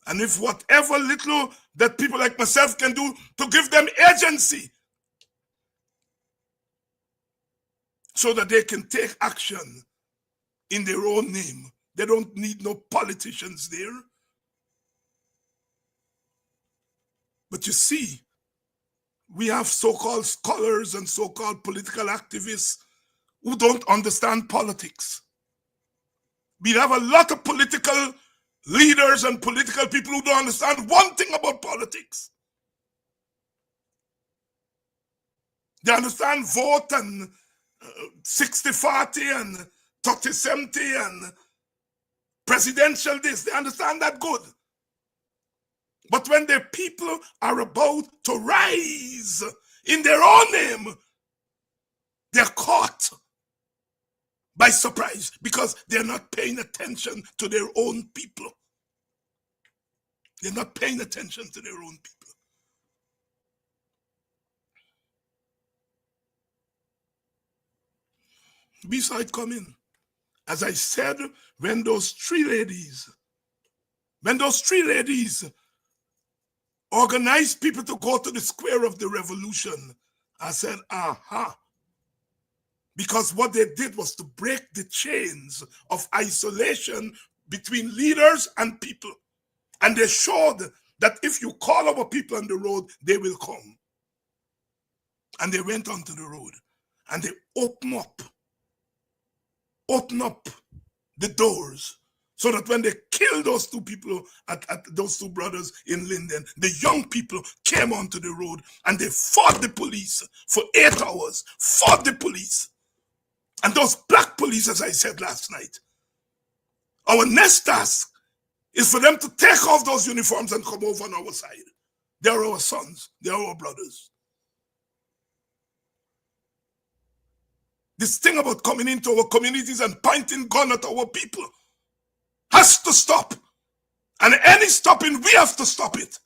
And if whatever little that people like myself can do to give them agency so that they can take action in their own name. They don't need no politicians there. But you see, we have so-called scholars and so-called political activists who don't understand politics. We have a lot of political leaders and political people who don't understand one thing about politics. They understand vote and 60-40 and 30-70 and presidential this. They understand that good. But when the people are about to rise in their own name, they're caught by surprise because they're not paying attention to their own people. They're not paying attention to their own people. We saw it coming. As I said, when those three ladies organized people to go to the square of the revolution, I said, aha. Because what they did was to break the chains of isolation between leaders and people. And they showed that if you call our people on the road, they will come. And they went onto the road and they opened up the doors so that when they killed those two people, at those two brothers in Linden, the young people came onto the road and they fought the police for 8 hours, fought the police. And those black police, as I said last night, our next task is for them to take off those uniforms and come over on our side. They are our sons, they are our brothers. This thing about coming into our communities and pointing gun at our people has to stop. And any stopping, we have to stop it.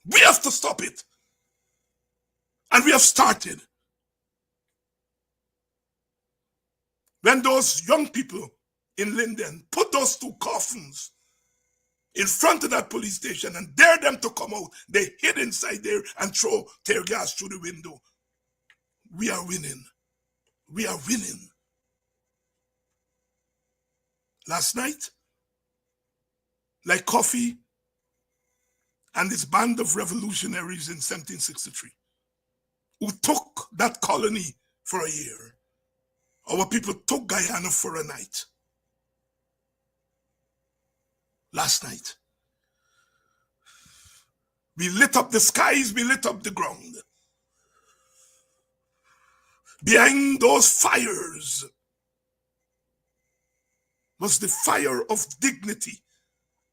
We have to stop it. And we have started. When those young people in Linden put those two coffins in front of that police station and dare them to come out, they hid inside there and throw tear gas through the window. We are winning. We are winning. Last night, like Coffee and this band of revolutionaries in 1763, who took that colony for a year, our people took Guyana for a night. Last night, we lit up the skies, we lit up the ground. Behind those fires was the fire of dignity,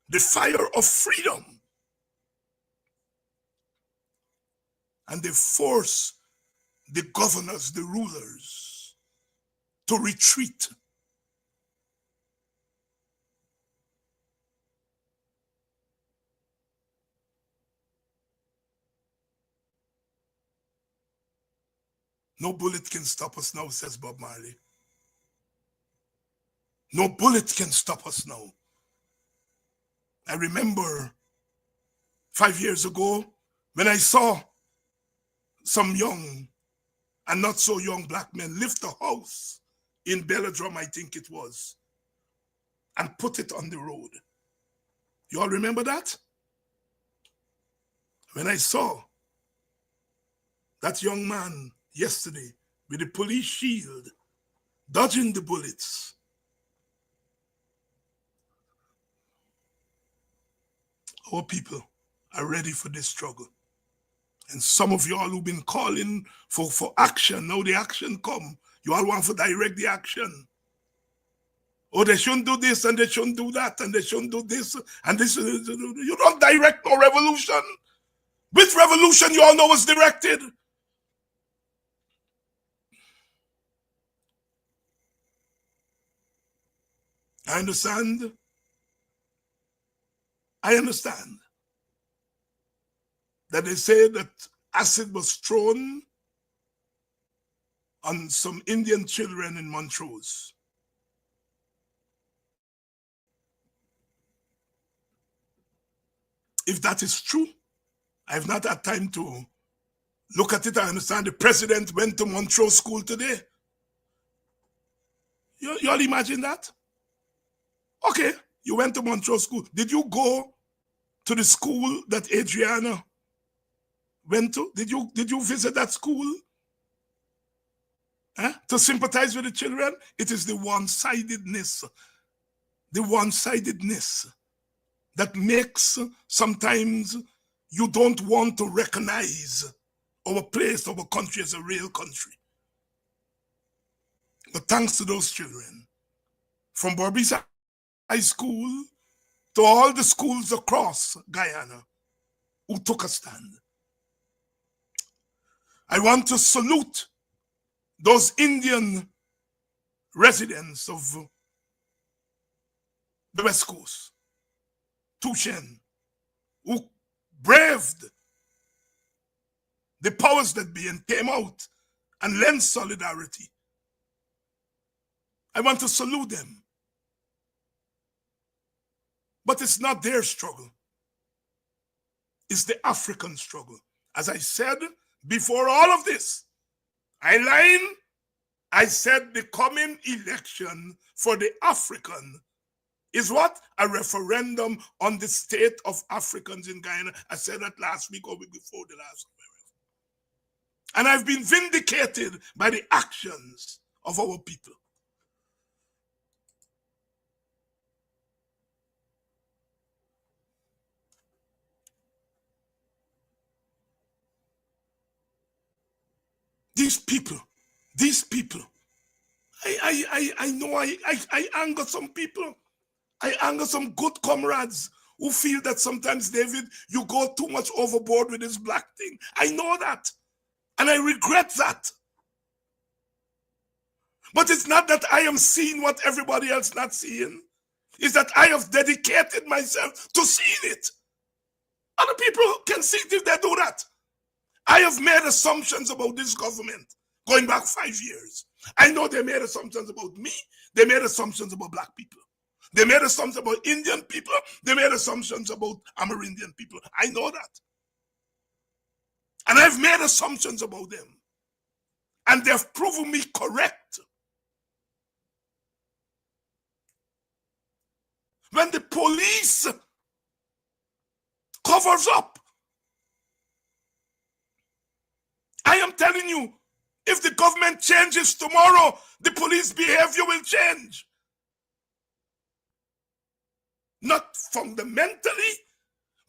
the fire of freedom. And they forced the governors, the rulers, to retreat. No bullet can stop us now, says Bob Marley. No bullet can stop us now. I remember 5 years ago when I saw some young and not so young black men lift a house in Belladrum, I think it was, and put it on the road. You all remember that? When I saw that young man yesterday with a police shield, dodging the bullets. Our people are ready for this struggle. And some of you all who've been calling for action, now the action come. You all want to direct the action. Oh, they shouldn't do this and they shouldn't do that and they shouldn't do this and this. You don't direct no revolution. With revolution, you all know what's directed. I understand. I understand that they say that acid was thrown on some Indian children in Montrose. If that is true, I have not had time to look at it. I understand the president went to Montrose School today. You all imagine that? Okay, you went to Montrose School. Did you go to the school that Adriana went to? Did you visit that school? To sympathize with the children? It is the one-sidedness that makes sometimes you don't want to recognize our place, our country as a real country. But thanks to those children, from Barbisa High School to all the schools across Guyana who took a stand. I want to salute those Indian residents of the West Coast, Tushen, who braved the powers that be and came out and lent solidarity. I want to salute them. But it's not their struggle. It's the African struggle. As I said before all of this, I said the coming election for the African is what? A referendum on the state of Africans in Guyana. I said that last week or week before the last. And I've been vindicated by the actions of our people. These people, I know I anger some people. I anger some good comrades who feel that sometimes, David, you go too much overboard with this black thing. I know that. And I regret that. But it's not that I am seeing what everybody else not seeing. It's that I have dedicated myself to seeing it. Other people can see it if they do that. I have made assumptions about this government going back 5 years. I know they made assumptions about me. They made assumptions about black people. They made assumptions about Indian people. They made assumptions about Amerindian people. I know that. And I've made assumptions about them. And they've proven me correct. When the police covers up, I am telling you, if the government changes tomorrow, the police behavior will change. Not fundamentally,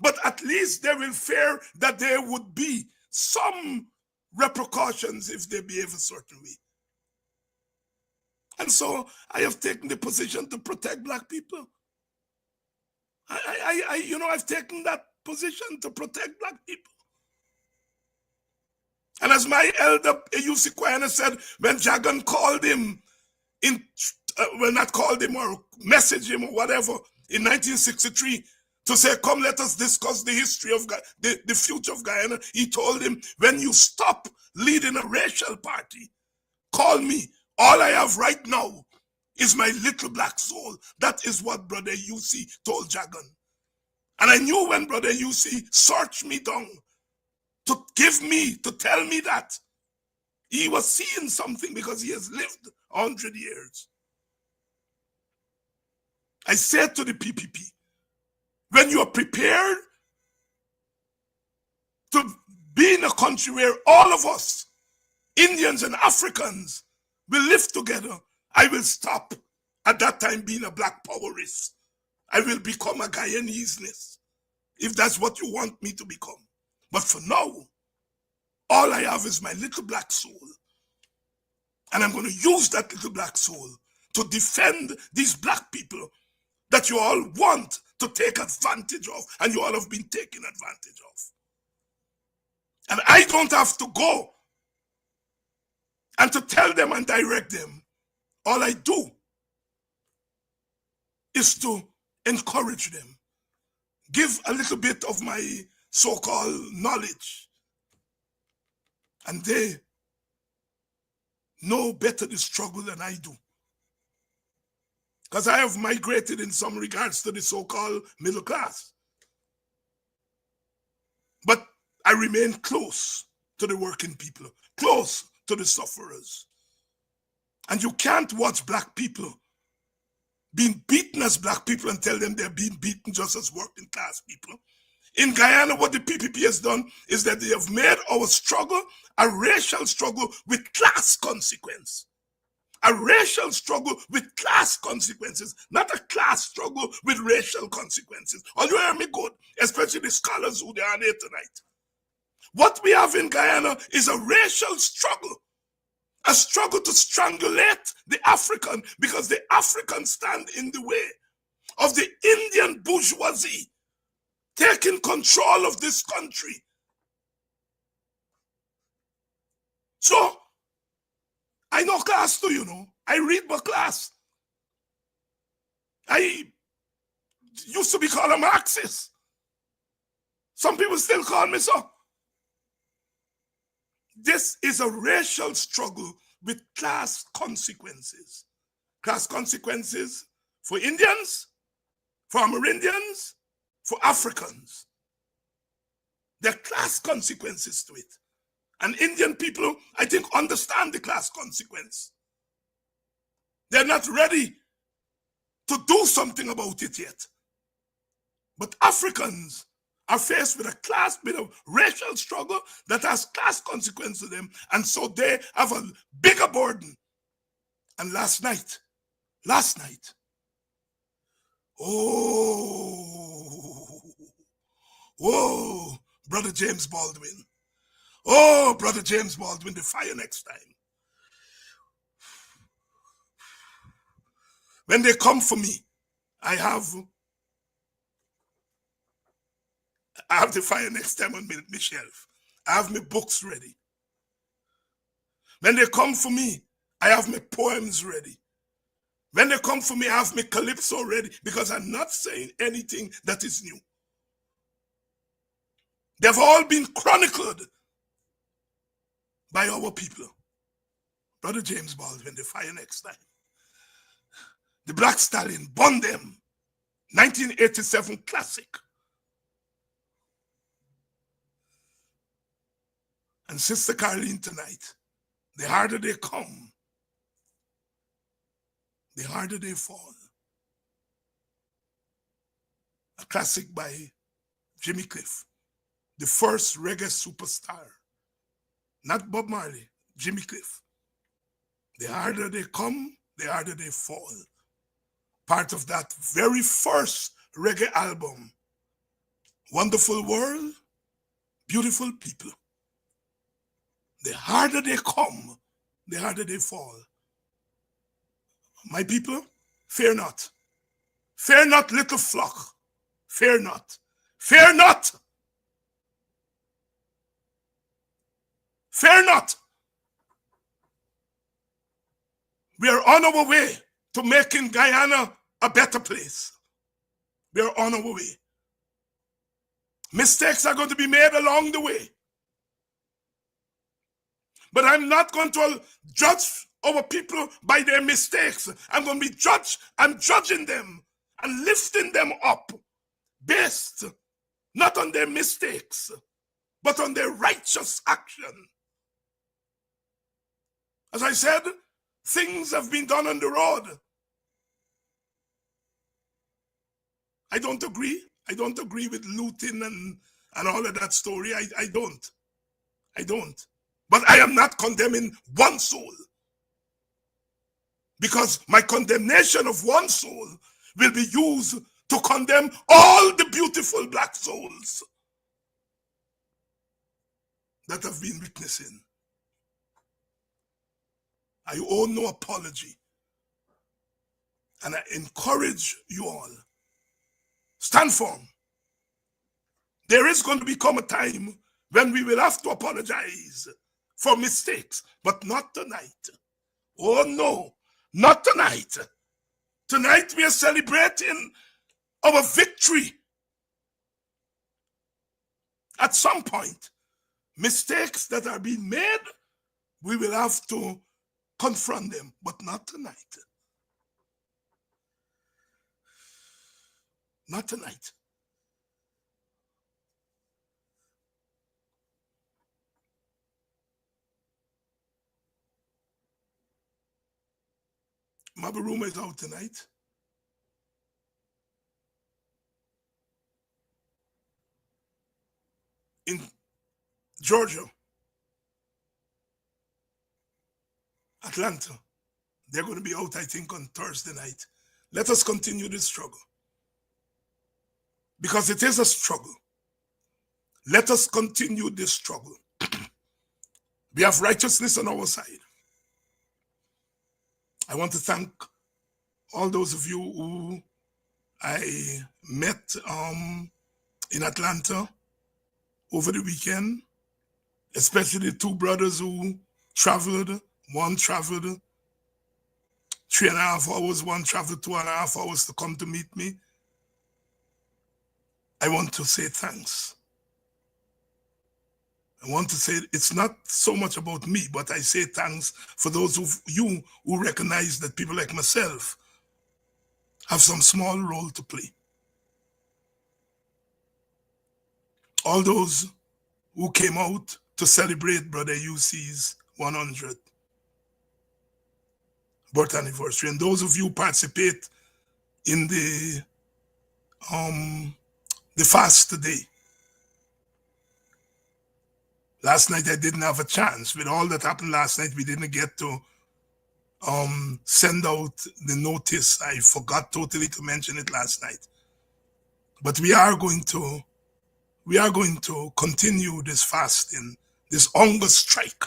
but at least they will fear that there would be some repercussions if they behave a certain way. And so I have taken the position to protect black people. I've taken that position to protect black people. And as my elder A.U.C. Kwana said, when Jagan called him, well, not called him or messaged him or whatever, in 1963, to say, come, let us discuss the history of the future of Guyana, he told him, when you stop leading a racial party, call me. All I have right now is my little black soul. That is what Brother A.U.C. told Jagan. And I knew when Brother A.U.C. searched me down to tell me that, he was seeing something because he has lived 100 years. I said to the PPP, when you are prepared to be in a country where all of us, Indians and Africans, will live together, I will stop at that time being a black powerist. I will become a Guyanese, if that's what you want me to become. But for now, all I have is my little black soul. And I'm going to use that little black soul to defend these black people that you all want to take advantage of, and you all have been taken advantage of. And I don't have to go and to tell them and direct them. All I do is to encourage them, give a little bit of my so-called knowledge, and they know better the struggle than I do. Because I have migrated in some regards to the so-called middle class. But I remain close to the working people, close to the sufferers. And you can't watch black people being beaten as black people and tell them they're being beaten just as working class people. In Guyana, what the PPP has done is that they have made our struggle a racial struggle with class consequence. A racial struggle with class consequences, not a class struggle with racial consequences. Or you hear me good, especially the scholars who they are here tonight. What we have in Guyana is a racial struggle. A struggle to strangulate the African, because the Africans stand in the way of the Indian bourgeoisie taking control of this country. So, I know class too, you know. I read my class. I used to be called a Marxist. Some people still call me so. This is a racial struggle with class consequences. Class consequences for Indians, for Amerindians, for Africans. There are class consequences to it. And Indian people, I think, understand the class consequence. They're not ready to do something about it yet. But Africans are faced with a racial struggle that has class consequences to them, and so they have a bigger burden. And last night, whoa, Brother James Baldwin. Oh, Brother James Baldwin, the fire next time. When they come for me, I have the fire next time on my shelf. I have my books ready. When they come for me, I have my poems ready. When they come for me, I have my calypso ready, because I'm not saying anything that is new. They've all been chronicled by our people. Brother James Baldwin, the fire next time. The Black Stallion, Burn Them, 1987 classic. And Sister Caroline tonight, the harder they come, the harder they fall. A classic by Jimmy Cliff, the first reggae superstar. Not Bob Marley, Jimmy Cliff. The harder they come, the harder they fall. Part of that very first reggae album, Wonderful World, Beautiful People. The harder they come, the harder they fall. My people, fear not. Fear not, little flock. Fear not. Fear not. Fear not. We are on our way to making Guyana a better place. We are on our way. Mistakes are going to be made along the way. But I'm not going to judge our people by their mistakes. I'm going to be judged. I'm judging them and lifting them up based not on their mistakes, but on their righteous action. As I said, things have been done on the road. I don't agree. I don't agree with looting and all of that story. I don't. But I am not condemning one soul. Because my condemnation of one soul will be used to condemn all the beautiful black souls that have been witnessing. I owe no apology. And I encourage you all, stand firm. There is going to become a time when we will have to apologize for mistakes, but not tonight. Oh no, not tonight. Tonight we are celebrating our victory. At some point, mistakes that are being made, we will have to confront them, but not tonight. Not tonight. Mabaruma is out tonight. In Georgia, Atlanta, they're going to be out, I think, on Thursday night. Let us continue this struggle. Because it is a struggle. Let us continue this struggle. We have righteousness on our side. I want to thank all those of you who I met in Atlanta over the weekend, especially the two brothers who traveled. One traveled 3.5 hours, one traveled 2.5 hours to come to meet me. I want to say thanks. I want to say it's not so much about me, but I say thanks for those of you who recognize that people like myself have some small role to play. All those who came out to celebrate Brother UC's 100th birth anniversary, and those of you who participate in the fast today. Last night I didn't have a chance. With all that happened last night, we didn't get to send out the notice. I forgot totally to mention it last night. But we are going to continue this fasting, this hunger strike,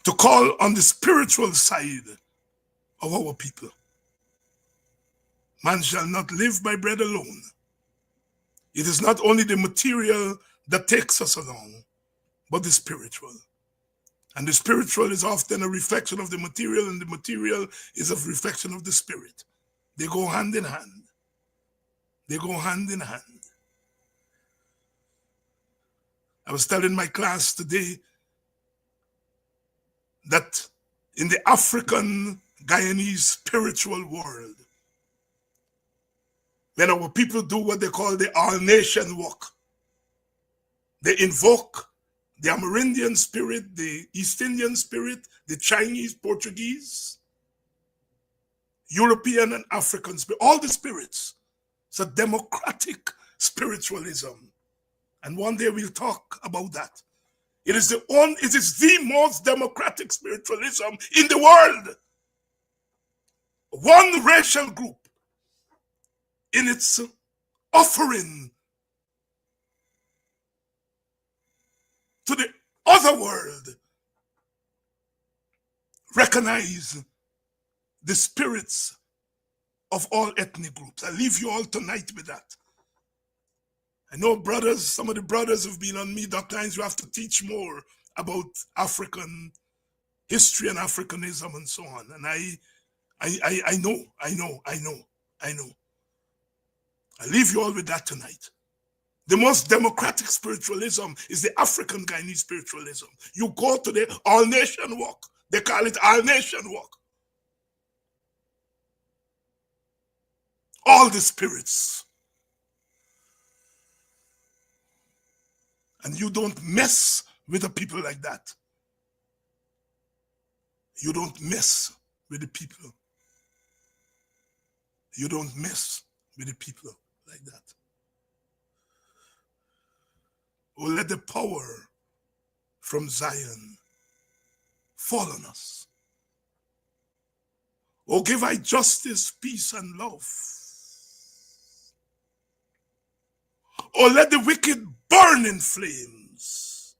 to call on the spiritual side of our people. Man shall not live by bread alone. It is not only the material that takes us along, but the spiritual. And the spiritual is often a reflection of the material, and the material is a reflection of the spirit. They go hand in hand. They go hand in hand. I was telling my class today that in the African Guyanese spiritual world, when our people do what they call the all-nation walk, they invoke the Amerindian spirit, the East Indian spirit, the Chinese, Portuguese, European and African spirit, all the spirits. It's a democratic spiritualism. And one day we'll talk about that. It is the most democratic spiritualism in the world. One racial group in its offering to the other world recognize the spirits of all ethnic groups. I leave you all tonight with that. I know brothers, some of the brothers have been on me, Dr. Hines, you have to teach more about African history and Africanism and so on. And I know. I leave you all with that tonight. The most democratic spiritualism is the African Guyanese spiritualism. You go to the all-nation walk. They call it all-nation walk. All the spirits. And you don't mess with the people like that. You don't mess with the people. You don't mess with the people like that. Oh, let the power from Zion fall on us. Oh, give I justice, peace, and love. Oh, let the wicked burn in flames.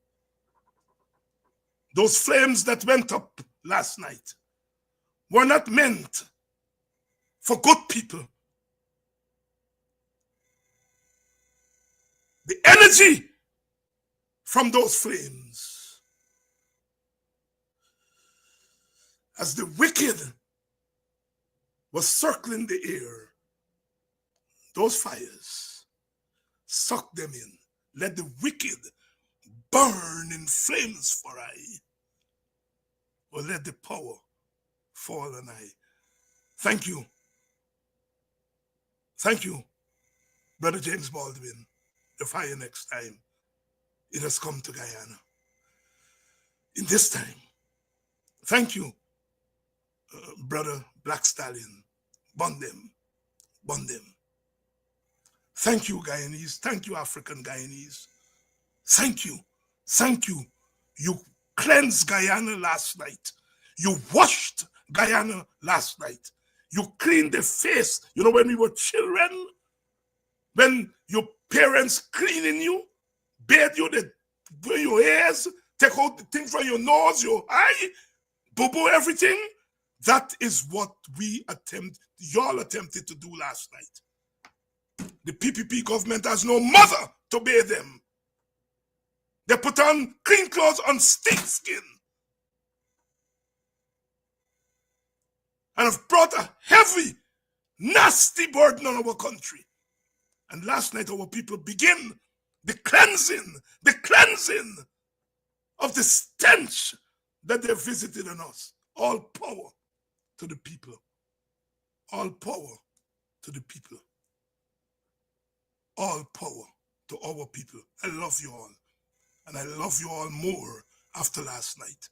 Those flames that went up last night were not meant for good people. The energy from those flames, as the wicked was circling the air, those fires suck them in. Let the wicked burn in flames for I, or let the power fall on I. Thank you. Thank you, Brother James Baldwin. The fire next time. It has come to Guyana. In this time. Thank you, Brother Black Stallion. Bond them. Bond them. Thank you, Guyanese. Thank you, African Guyanese. Thank you. Thank you. You cleansed Guyana last night. You washed Guyana last night. You cleaned the face. You know, when we were children, when your parents cleaning you, bathe you, they wear your hairs, take out the thing from your nose, your eye, boo-boo, everything. That is what y'all attempted to do last night. The PPP government has no mother to bathe them. They put on clean clothes on stink skin. And have brought a heavy, nasty burden on our country. And last night our people begin the cleansing of the stench that they visited on us. All power to the people. All power to the people. All power to our people. I love you all. And I love you all more after last night.